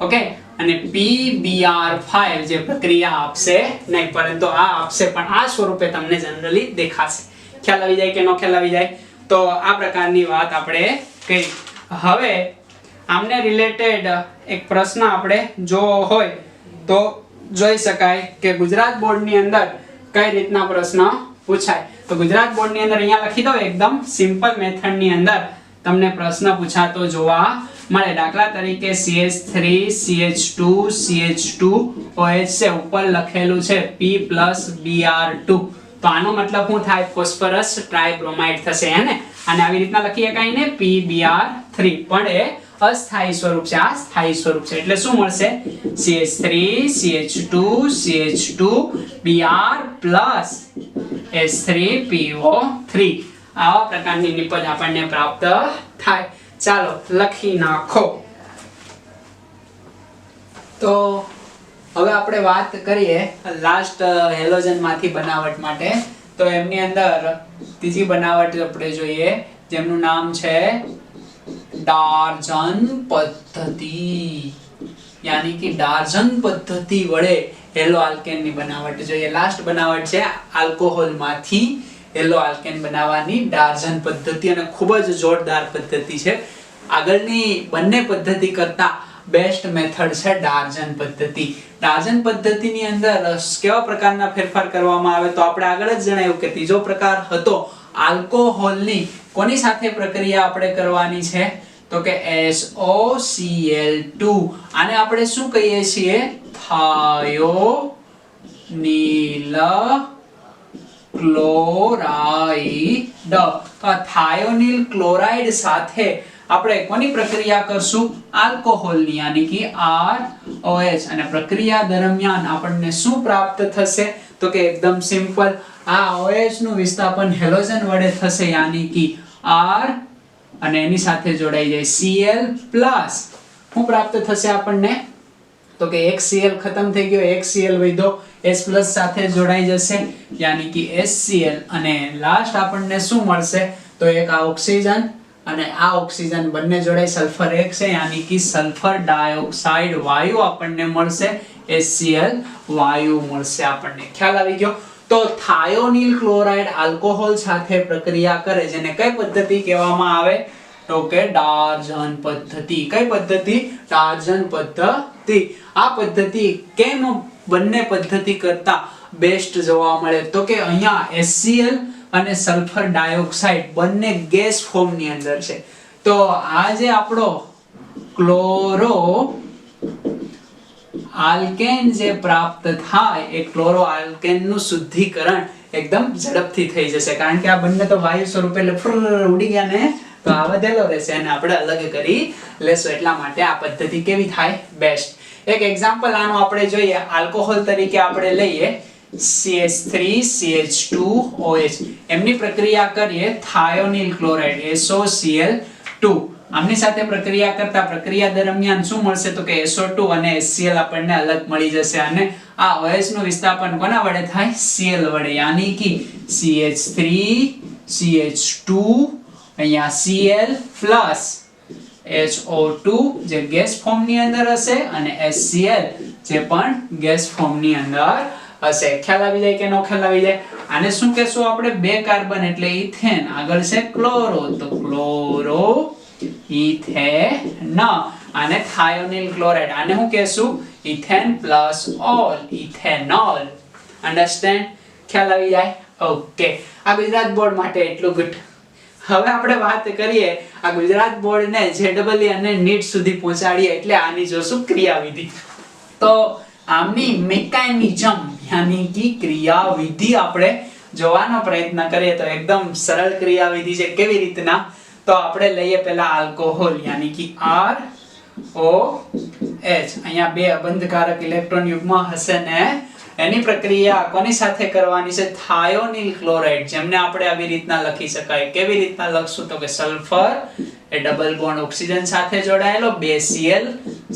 Speaker 1: ओके અને PBr5 જે પ્રક્રિયા આપશે નહીં પરંતુ આ આપશે પણ આ સ્વરૂપે તમને જનરલી દેખાશે. ખ્યાલ આવી જાય કે નો ખ્યાલ આવી જાય? તો આ પ્રકારની વાત આપણે કરી. હવે આમને રિલેટેડ એક પ્રશ્ન આપણે જો હોય તો જોઈ શકાય કે ગુજરાત બોર્ડની અંદર કઈ રીતના પ્રશ્ન પૂછાય. તો ગુજરાત બોર્ડની અંદર અહીંયા લખી દો એકદમ સિમ્પલ મેથડની અંદર તમને પ્રશ્ન પૂછાતો જોવા મળે. દાખલા તરીકે CH3 CH2 CH2OH છે, ઉપર લખેલું છે P+Br2. તો આનો મતલબ શું થાય? ફોસ્ફરસ ટ્રાઇબ્રોમાઇડ થશે હે ને. અને આવી રીતના લખી શકાય ને PBr3 પણ એ અસ્થાયી સ્વરૂપ છે, આ સ્થાયી સ્વરૂપ છે. એટલે શું મળશે? CH3 CH2 CH2Br plus H3PO3 આવા પ્રકારની નિપજ આપણને પ્રાપ્ત થાય. ચાલો લખી નાખો. તો હવે આપણે વાત કરીએ લાસ્ટ હેલોજન માંથી બનાવટ માટે. તો એમની અંદર ત્રીજી બનાવટ આપણે જોઈએ જેમનું નામ છે ડાર્જન પદ્ધતિ. यानी कि डार्जन पद्धति वडे हेलो आल्केन ની બનાવટ જોઈએ. લાસ્ટ બનાવટ છે આલ્કોહોલ માંથી हेलो आल्केन બનાવવાની डार्जन પદ્ધતિ અને ખૂબ જ જોરદાર પદ્ધતિ છે. આગળની બંને પદ્ધતિ કરતા બેસ્ટ મેથડ છે डार्जन પદ્ધતિ. डार्जन પદ્ધતિની અંદર કેવા પ્રકારના ફેરફાર કરવામાં આવે તો આપણે આગળ જ જણાવ્યું કે ત્રીજો પ્રકાર હતો આલ્કોહોલની કોની સાથે પ્રક્રિયા આપણે કરવાની છે તો કે SOCl2. આને આપણે શું કહીએ છીએ? થાયોનિલ ક્લોરાઇડ. તો થાયોનિલ ક્લોરાઇડ સાથે આપણે કોની પ્રક્રિયા કરશું? આલ્કોહોલની यानी कि ROH. અને પ્રક્રિયા દરમિયાન આપણને શું પ્રાપ્ત થશે તો કે એકદમ સિમ્પલ આ OH નું વિસ્થાપન હેલોજન વડે થશે यानी कि R અને એની સાથે જોડાઈ જાય Cl પ્લસ શું પ્રાપ્ત થશે આપણને તો કે એક Cl ખતમ થઈ ગયો, એક Cl વધ્યો, H પ્લસ સાથે જોડાઈ જશે यानी कि HCl. અને લાસ્ટ આપણને શું મળશે તો એક આ ઓક્સિજન અને આ ઓક્સિજન બંને જોડાઈ સલ્ફર એક છે यानी कि સલ્ફર ડાયોક્સાઇડ વાયુ આપણને મળશે, HCl વાયુ મળશે આપણને. ખ્યાલ આવી ગયો? તો થાયોનિલ ક્લોરાઇડ આલ્કોહોલ સાથે પ્રક્રિયા કરે જેને કઈ પદ્ધતિ કહેવામાં આવે તો કે ડાર્જન પદ્ધતિ. કઈ પદ્ધતિ? ડાર્જન પદ્ધતિ. આ પદ્ધતિ કેમ બંને પદ્ધતિ કરતા બેસ્ટ જોવા મળે તો કે અહીંયા HCl અને સલ્ફર ડાયોક્સાઇડ બંને ગેસ ફોર્મની અંદર છે. તો આ જે આપણો ક્લોરો આલ્કેન જે પ્રાપ્ત થાય એ ક્લોરો આલ્કેન નું શુદ્ધિકરણ એકદમ ઝડપથી થઈ જશે કારણ કે આ બંને તો વાયુ સ્વરૂપે ઉડી ગયા ને તો આ વધેલો રહેશે અને આપણે અલગ કરી લેશું. એટલા માટે આ પદ્ધતિ કેવી થાય? બેસ્ટ. એક એક્ઝામ્પલ આનો આપણે જોઈએ. આલ્કોહોલ તરીકે આપણે લઈએ CH3 CH2OH. એમની પ્રક્રિયા કરીએ થાયોનિલ ક્લોરાઇડ SOCl2. આમની સાથે પ્રક્રિયા કરતા પ્રક્રિયા દરમિયાન શું મળશે તો કે SO2 અને HCl આપણને અલગ મળી જશે અને આ OH નું વિસ્થાપન કોના વડે થાય? Cl વડે यानी कि CH3 CH2 અહીંયા Cl પ્લસ HO2 જે ગેસ ફોર્મની અંદર હશે અને HCl જે પણ ગેસ ફોર્મની અંદર હશે. ખ્યાલ આવી જાય કે નો ખ્યાલ આવી જાય? આને શું કહેશું આપણે? બે કાર્બન એટલે ઇથેન, આગળ છે ક્લોરો તો ક્લોરો ઇથેન. આને થાયોનિલ ક્લોરાઇડ આને શું કહેશું? Ethane plus all ethanol. Understand? ખ્યાલ આવી જાય? ઓકે. આ ગુજરાત બોર્ડ માટે એટલું ગુડ. હવે આપણે વાત કરીએ આ ગુજરાત બોર્ડને JEE અને NEET સુધી પહોંચાડીએ એટલે આની જોશું ક્રિયાવિધિ. તો આમની મિકેનિઝમ यानी कि ક્રિયાવિધિ આપણે જોવાનો પ્રયત્ન કરીએ તો એકદમ સરળ ક્રિયાવિધિ છે. કેવી રીતના? તો આપણે લઈએ પહેલા આલ્કોહોલ यानी कि ROH. અહીંયા બે અબંધકારક ઇલેક્ટ્રોન યુગ્મ હશે ને એની પ્રક્રિયા કોની સાથે કરવાની છે? થાયોનિલ ક્લોરાઇડ, જેમને આપણે આવી રીતના લખી શકાય. કેવી રીતના લખશું? તો કે સલ્ફર એ ડબલ બોન્ડ ઓક્સિજન સાથે જોડાયેલો, 2Cl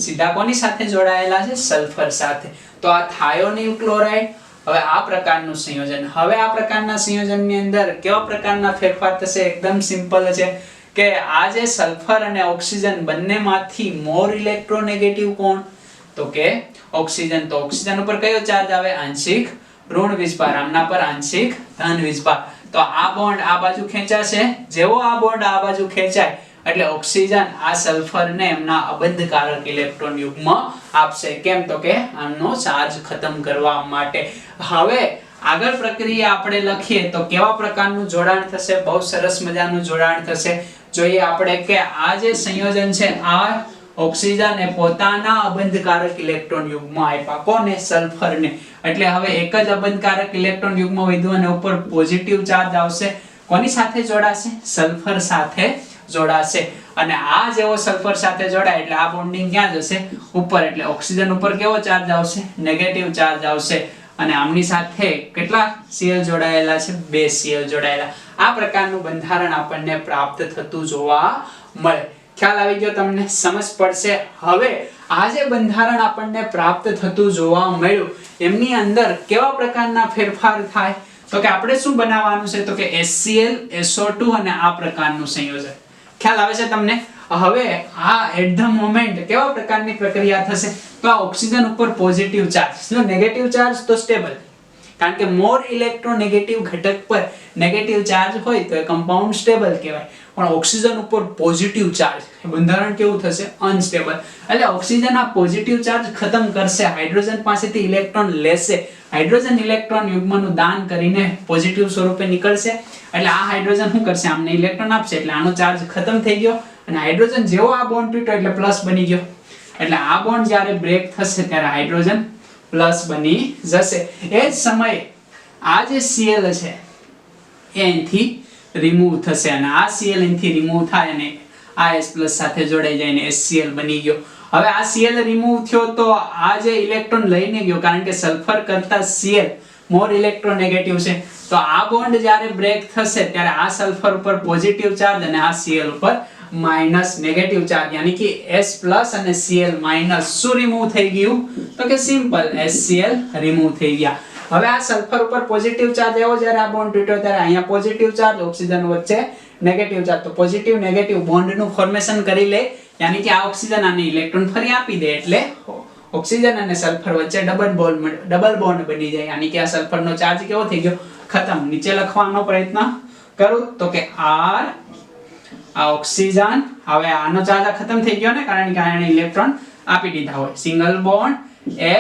Speaker 1: સીધા કોની સાથે જોડાયેલા છે? સલ્ફર સાથે. તો આ થાયોનિલ ક્લોરાઇડ. હવે આ પ્રકારનું સંયોજન, હવે આ પ્રકારના સંયોજનની અંદર કેવા પ્રકારના ફેરફાર થશે? એકદમ સિમ્પલ છે કે આ જે સલ્ફર અને ઓક્સિજન બંનેમાંથી મોર ઇલેક્ટ્રોનેગેટિવ કોણ? તો કે ઓક્સિજન. તો ઓક્સિજન ઉપર કયો ચાર્જ આવે? આંશિક ઋણ વીજભાર, આમના પર આંશિક ધન વીજભાર. તો આ બોન્ડ આ બાજુ ખેંચાશે, જેવો આ બોન્ડ આ બાજુ ખેંચાય એટલે ઓક્સિજન આ સલ્ફરને એમના અબંધકારક ઇલેક્ટ્રોન યુગ્મ આપશે. કેમ? તો કે આનો ચાર્જ ખતમ કરવા માટે. હવે આગળ પ્રક્રિયા આપણે લખીએ તો કેવા પ્રકારનું જોડાણ થશે? બહુ સરસ મજાનું જોડાણ થશે. જોઈએ આપણે કે આ જે સંયોજન છે, આ ઓક્સિજન એ પોતાના અબંધકારક ઇલેક્ટ્રોન યુગ્મ આપ્યા. કોને? સલ્ફરને. એટલે હવે એક જ અબંધકારક ઇલેક્ટ્રોન યુગ્મ વધ્યું અને ઉપર પોઝિટિવ ચાર્જ આવશે. કોની સાથે જોડાશે? સલ્ફર સાથે જોડાશે. અને આ જેવો સલ્ફર સાથે જોડાય એટલે આ બોન્ડિંગ ક્યાં જશે? ઉપર. એટલે ઓક્સિજન ઉપર કેવો ચાર્જ આવશે? નેગેટિવ ચાર્જ આવશે. અને આમની સાથે કેટલા Cl જોડાયેલા છે? 2Cl જોડાયેલા. આ પ્રકારનું બંધારણ આપણને પ્રાપ્ત થતું જોવા મળે. ખ્યાલ આવી ગયો તમને? સમજ પડશે. હવે આ જે બંધારણ આપણને પ્રાપ્ત થતું જોવા મળ્યું એમની અંદર કેવા પ્રકારના ફેરફાર થાય? તો કે આપણે શું બનાવવાનું છે? તો કે HCl SO2 અને આ પ્રકારનું સંયોજન. ખ્યાલ આવે છે તમને? હવે આ એટ ધ મોમેન્ટ કેવા પ્રકારની પ્રક્રિયા થશે? તો આ ઓક્સિજન ઉપર પોઝિટિવ ચાર્જ, જો નેગેટિવ ચાર્જ તો સ્ટેબલ, કારણ કે મોર ઇલેક્ટ્રોનેગેટિવ ઘટક પર નેગેટિવ ચાર્જ હોય તો એ કમ્પાઉન્ડ સ્ટેબલ કહેવાય. પણ ઓક્સિજન ઉપર પોઝિટિવ ચાર્જ, બંધારણ કેવું થશે? અનસ્ટેબલ. એટલે ઓક્સિજન આ પોઝિટિવ ચાર્જ ખતમ કરશે, હાઇડ્રોજન પાસેથી ઇલેક્ટ્રોન લેશે, હાઇડ્રોજન ઇલેક્ટ્રોન યુગ્મનું દાન કરીને પોઝિટિવ સ્વરૂપે નીકળશે. એટલે આ હાઇડ્રોજન શું કરશે? આમને ઇલેક્ટ્રોન આપશે. એટલે આનો ચાર્જ ખતમ થઈ ગયો અને હાઇડ્રોજન જેવો આ બોન્ડ તૂટ્યો એટલે પ્લસ બની ગયો. એટલે આ બોન્ડ જ્યારે બ્રેક થશે ત્યારે હાઇડ્રોજન પ્લસ બની જશે. એ જ સમયે આ જે Cl છે એ અહીંથી રિમૂવ થશે અને આ Cl અહીંથી રિમૂવ થાય અને આ H+ સાથે જોડાઈ જાય અને HCl બની ગયો. હવે આ Cl રિમૂવ થયો તો આ જે ઇલેક્ટ્રોન લઈને ગયો, કારણ કે સલ્ફર કરતા Cl મોર ઇલેક્ટ્રોનેગેટિવ છે, તો આ બોન્ડ જ્યારે બ્રેક થશે ત્યારે આ સલ્ફર ઉપર પોઝિટિવ ચાર્જ અને આ Cl ઉપર માઈનસ નેગેટિવ ચાર્જ, યાની કે H+ અને Cl- શું રિમૂવ થઈ ગયું? તો કે સિમ્પલ HCl રિમૂવ થઈ ગયા. હવે આ સલ્ફર ઉપર પોઝિટિવ ચાર્જ આવ્યો, જ્યારે આ બોન્ડ તૂટ્યો ત્યારે અહીંયા પોઝિટિવ ચાર્જ, ઓક્સિજન વચ્ચે નેગેટિવ ચાર્જ, તો પોઝિટિવ નેગેટિવ બોન્ડનું ફોર્મેશન કરી લે, યાની કે આ ઓક્સિજન આને ઇલેક્ટ્રોન ફરી આપી દે એટલે ઓક્સિજન અને સલ્ફર વચ્ચે ડબલ બોન્ડ બની જાય, યાની કે આ સલ્ફરનો ચાર્જ કેવો થઈ ગયો? ખતમ. નીચે લખવાનો પ્રયત્ન કરું તો કે R આ ઓક્સિજન, હવે આનો ચાર્જ ખતમ થઈ ગયો ને, કારણ કે આને ઇલેક્ટ્રોન આપી દીધા હોય. Single bond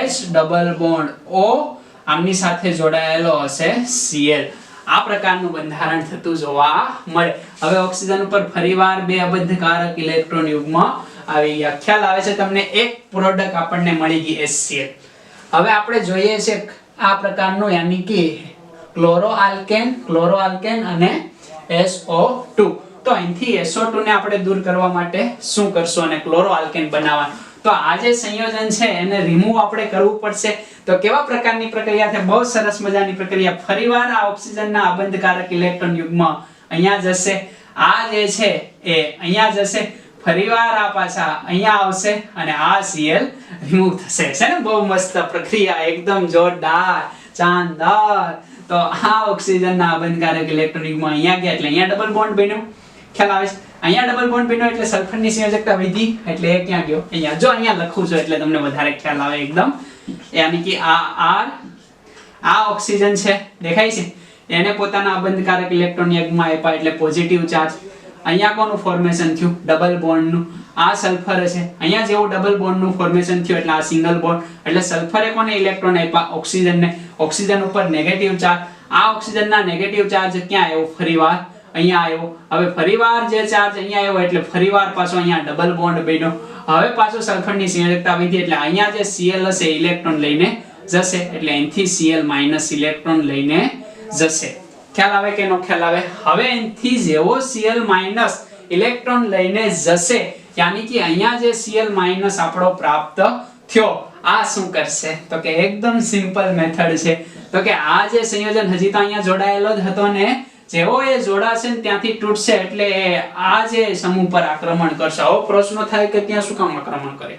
Speaker 1: H, double bond O, આમની સાથે જોડાયેલો હશે Cl. આ પ્રકારનું બંધારણ થતું જોવા મળે. હવે ઓક્સિજન ઉપર ફરીવાર બે અબંધકારક ઇલેક્ટ્રોન યુગ્મ આવી ગયા. ખ્યાલ આવે છે તમને? એક પ્રોડક્ટ આપણને મળી ગઈ HCl. હવે આપણે જોઈએ છે આ પ્રકારનું, યાની કે ક્લોરોઆલ્કેન અને SO2. તો અહીંથી SO2 ને આપણે દૂર કરવા માટે શું કરશું અને ક્લોરોઆલ્કેન બનાવવાનું? તો આ જે સંયોજન છે એને રિમૂવ આપણે કરવું પડશે. તો કેવા પ્રકારની પ્રક્રિયા છે? બહુ સરસ મજાની પ્રક્રિયા. ફરીવાર આ ઓક્સિજનના અબંધકારક ઇલેક્ટ્રોન યુગ્મ અહીંયા જશે, આ જે છે એ અહીંયા જશે, ફરીવાર આ પાછા અહીંયા આવશે અને આ Cl રિમૂવ થશે. છે ને? બહુ મસ્ત પ્રક્રિયા, એકદમ જોરદાર, શાનદાર. તો આ ઓક્સિજનના અબંધકારક ઇલેક્ટ્રોન યુગ્મ અહીંયા ગયા એટલે અહીંયા ડબલ બોન્ડ બન્યો. ખ્યાલ આવે છે? અહીંયા ડબલ બોન્ડ બન્યો એટલે સલ્ફરની સંયોજકતા વધી, એટલે એ ક્યાં ગયો? અહીંયા. જો અહીંયા લખું છું એટલે તમને વધારે ખ્યાલ આવે એકદમ. યાની કે આ R, આ ઓક્સિજન છે, દેખાય છે? એને પોતાના અબંધકારક ઇલેક્ટ્રોન યુગ્મ આપ્યા એટલે પોઝિટિવ ચાર્જ. અહીંયા કોનું ફોર્મેશન થયું? ડબલ બોન્ડનું. આ સલ્ફર છે, અહીંયા જેવું ડબલ બોન્ડનું ફોર્મેશન થયું એટલે આ સિંગલ બોન્ડ. એટલે સલ્ફરે કોને ઇલેક્ટ્રોન આપ્યા? ઓક્સિજનને. ઓક્સિજન ઉપર નેગેટિવ ચાર્જ. આ ઓક્સિજનના નેગેટિવ ચાર્જ ક્યાં આવ્યો? ફરીવાર અહીંયા આવ્યો. હવે ફરીવાર જે ચાર્જ અહીંયા આવ્યો એટલે ફરીવાર પાછો અહીંયા ડબલ બોન્ડ બન્યો. હવે પાછો સલ્ફરની સંયોજકતા વધી એટલે અહીંયા જે Cl હશે ઇલેક્ટ્રોન લઈને જશે, એટલે અહીંથી Cl- ઇલેક્ટ્રોન લઈને જશે. ખ્યાલ આવે કે નો ખ્યાલ આવે? હવે અહીંથી જેવો Cl- ઇલેક્ટ્રોન લઈને જશે, યાની કે અહીંયા જે Cl- આપણો પ્રાપ્ત થયો, આ શું કરશે? તો કે એકદમ સિમ્પલ મેથડ છે. તો કે આ જે સંયોજન હજી તો અહીંયા જોડાયેલો જ હતો ને, જેવો એ જોડાશે ને ત્યાંથી તૂટશે એટલે આ જે સમૂહ પર આક્રમણ કરશે. આવો પ્રશ્ન થાય કે ત્યાં શું કામ આક્રમણ કરે?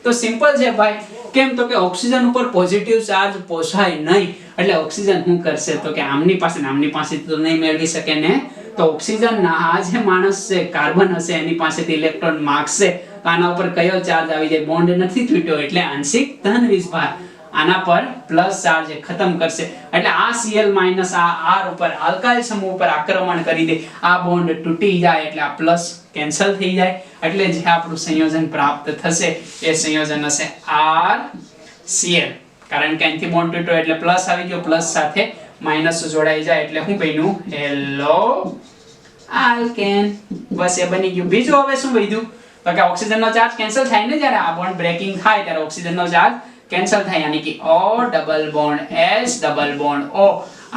Speaker 1: તો સિમ્પલ છે ભાઈ. કેમ? તો કે ઓક્સિજન ઉપર પોઝિટિવ ચાર્જ પોસાય નહીં એટલે ઓક્સિજન શું કરશે? તો કે આમની પાસે તો નહીં મેળવી શકે ને. તો ઓક્સિજન ના આ જે માણસ છે, કાર્બન હશે, એની પાસેથી ઇલેક્ટ્રોન માંગશે તો આના ઉપર કયો ચાર્જ આવી જાય? બોન્ડ નથી તૂટ્યો એટલે આંશિક ધન વીજભાર. આના પર પ્લસ ચાર્જ ખતમ કરશે એટલે આ Cl- આ R ઉપર આલ્કાઇલ સમૂહ ઉપર આક્રમણ કરી દે. આ બોન્ડ તૂટી જાય એટલે આ પ્લસ કેન્સલ થઈ જાય એટલે જે આપણું સંયોજન પ્રાપ્ત થશે એ સંયોજન હશે RCl. કારણ કે અહીંથી બોન્ડ તૂટ્યો એટલે પ્લસ આવી ગયો, પ્લસ સાથે માઈનસ જોડાઈ જાય એટલે શું બન્યું? Hello alkane. બસ એ બની ગયું. બીજું હવે શું વધ્યું? તો કે ઓક્સિજનનો ચાર્જ કેન્સલ થાય ને, જ્યારે આ બોન્ડ બ્રેકિંગ થાય ત્યારે ઓક્સિજનનો ચાર્જ કેન્સલ થાય, યાની કે O double bond H double bond O.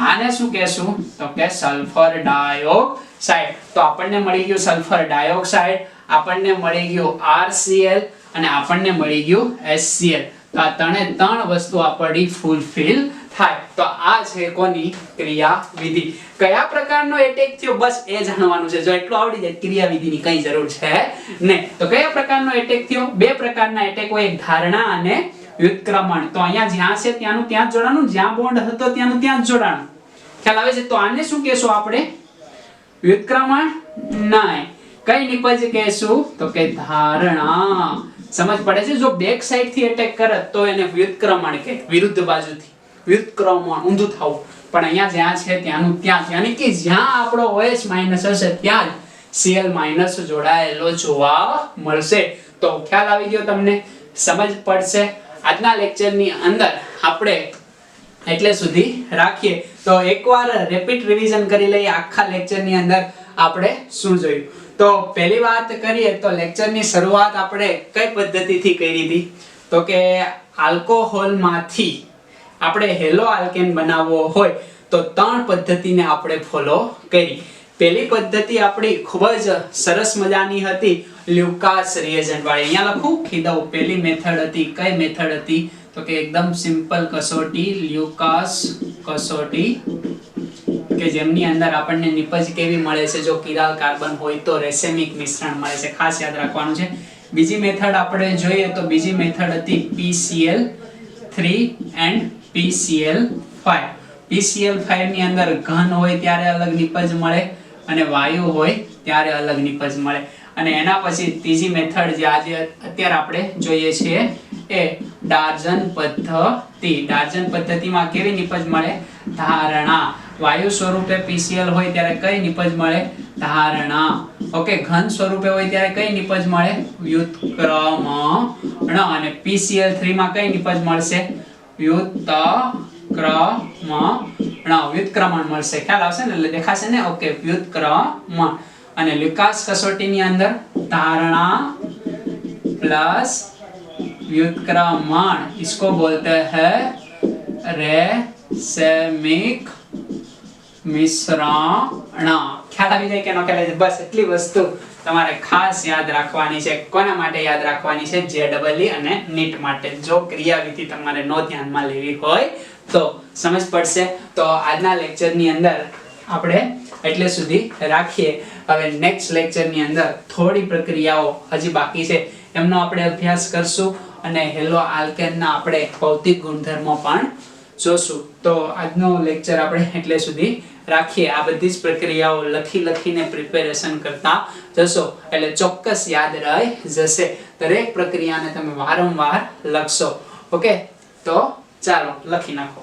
Speaker 1: આને શું કહેશું? તો કે સલ્ફર ડાયોક્સાઇડ. તો આપણને મળી ગયું સલ્ફર ડાયોક્સાઇડ, આપણને મળી ગયું RCl અને આપણને મળી ગયું HCl. તો આ ત્રણ વસ્તુ આપણી ફૂલફિલ થાય. તો આ છે કોની? ક્રિયાવિધિ. કયા પ્રકારનો એટેક થયો બસ એ જાણવાનું છે. જો એટલું આવડી જાય ક્રિયાવિધિની કઈ જરૂર છે નહીં. તો કયા પ્રકારનો એટેક થયો? બે પ્રકારના એટેક હોય, એક ધારણા અને વ્યુત્ક્રમણ. તો અહીંયા જ્યાં છે ત્યાંનું ત્યાં જ જોડાણું, જ્યાં બોન્ડ હતો ત્યાંનું ત્યાં જ જોડાણું. ખ્યાલ આવે છે? તો આને શું કહેશું આપણે? વ્યુત્ક્રમણ નહીં. કઈ નિપજ કહેશું? તો કે ધારણા. સમજ પડે છે? જો બેક સાઈડ થી એટેક કરે તો એને વ્યુત્ક્રમણ કહે, વિરુદ્ધ બાજુથી વ્યુત્ક્રમણ, ઊંધું થવું. પણ અહીંયા જ્યાં છે ત્યાંનું ત્યાં, યાની કે જ્યાં આપણો OH- હશે ત્યાં જ Cl- જોડાયેલો જોવા મળશે. તો ખ્યાલ આવી ગયો તમને? સમજ પડશે? આજના લેક્ચરની અંદર આપણે એટલે સુધી રાખીએ. તો એકવાર રેપિડ રિવિઝન કરી લઈએ આખા લેક્ચરની અંદર આપણે શું જોયું. તો પહેલી વાત કરીએ તો લેક્ચરની શરૂઆત આપણે કઈ પદ્ધતિથી કરી હતી? તો કે આલ્કોહોલમાંથી આપણે હેલો આલ્કેન બનાવવો હોય તો 3 પદ્ધતિને આપણે ફોલો કરી. પહેલી પદ્ધતિ આપણી ખૂબ જ સરસ મજાની હતી, લ્યુકાસ રિએજન્ટ વાળી. અહીંયા લખી દઉં. પહેલી મેથડ હતી કઈ મેથડ હતી? તો કે એકદમ સિમ્પલ કસોટી, લ્યુકાસ કસોટી, કે જેમની અંદર આપણને નિપજ કેવી મળે છે? જો કિરાલ કાર્બન હોય તો રેસેમિક મિશ્રણ મળે છે. ખાસ યાદ રાખવાનું છે. બીજી મેથડ આપણે જોઈએ તો બીજી મેથડ હતી PCl3 and PCl5. PCl5 ની અંદર ઘન હોય ત્યારે અલગ નિપજ મળે અને વાયુ હોય ત્યારે અલગ નિપજ મળે. અને એના પછી ત્રીજી મેથડ જે આજે અત્યારે આપણે જોઈએ છીએ એ ડાર્જન પદ્ધતિ. ડાર્જન પદ્ધતિમાં કેવી નિપજ મળે? ધારણા. વાયુ સ્વરૂપે PCl હોય ત્યારે કઈ નિપજ મળે? ધારણા. ઓકે. ઘન સ્વરૂપે હોય ત્યારે કઈ નિપજ મળે? વ્યુત્ક્રમણ. અને PCl3 માં કઈ નિપજ મળશે? વ્યુત્ક્રમણ મળશે. ખ્યાલ આવશે ને? એટલે દેખાશે ને? ઓકે. વ્યુત્ક્રમણ. અને લ્યુકાસ કસોટીની અંદર ધારણા प्लस व्युत्क्रमण, इसको बोलते हैं रेसेमिक मिश्रण. ખ્યાલ આવી જાય કે ન ખ્યાલ આવી? બસ એટલી વસ્તુ તમારે ખાસ યાદ રાખવાની છે. કોના માટે યાદ રાખવાની છે? JEE અને NEET માટે. જો ક્રિયાવિધિ તમારે નો ધ્યાનમાં લેવી હોય તો સમજ પડશે. તો આજના લેક્ચરની અંદર આપણે એટલે સુધી રાખીએ. હવે નેક્સ્ટ લેક્ચરની અંદર થોડી પ્રક્રિયાઓ હજી બાકી છે એમનો આપણે અભ્યાસ કરશું અને હેલો આલ્કેનના આપણે ભૌતિક ગુણધર્મો પણ જોશું. તો આજનો લેક્ચર આપણે એટલે સુધી રાખીએ. આ બધી જ પ્રક્રિયાઓ લખીને પ્રિપેરેશન કરતા જશો એટલે ચોક્કસ યાદ રહી જશે. દરેક પ્રક્રિયાને તમે વારંવાર લખશો. ઓકે, તો ચાલો લખી નાખો.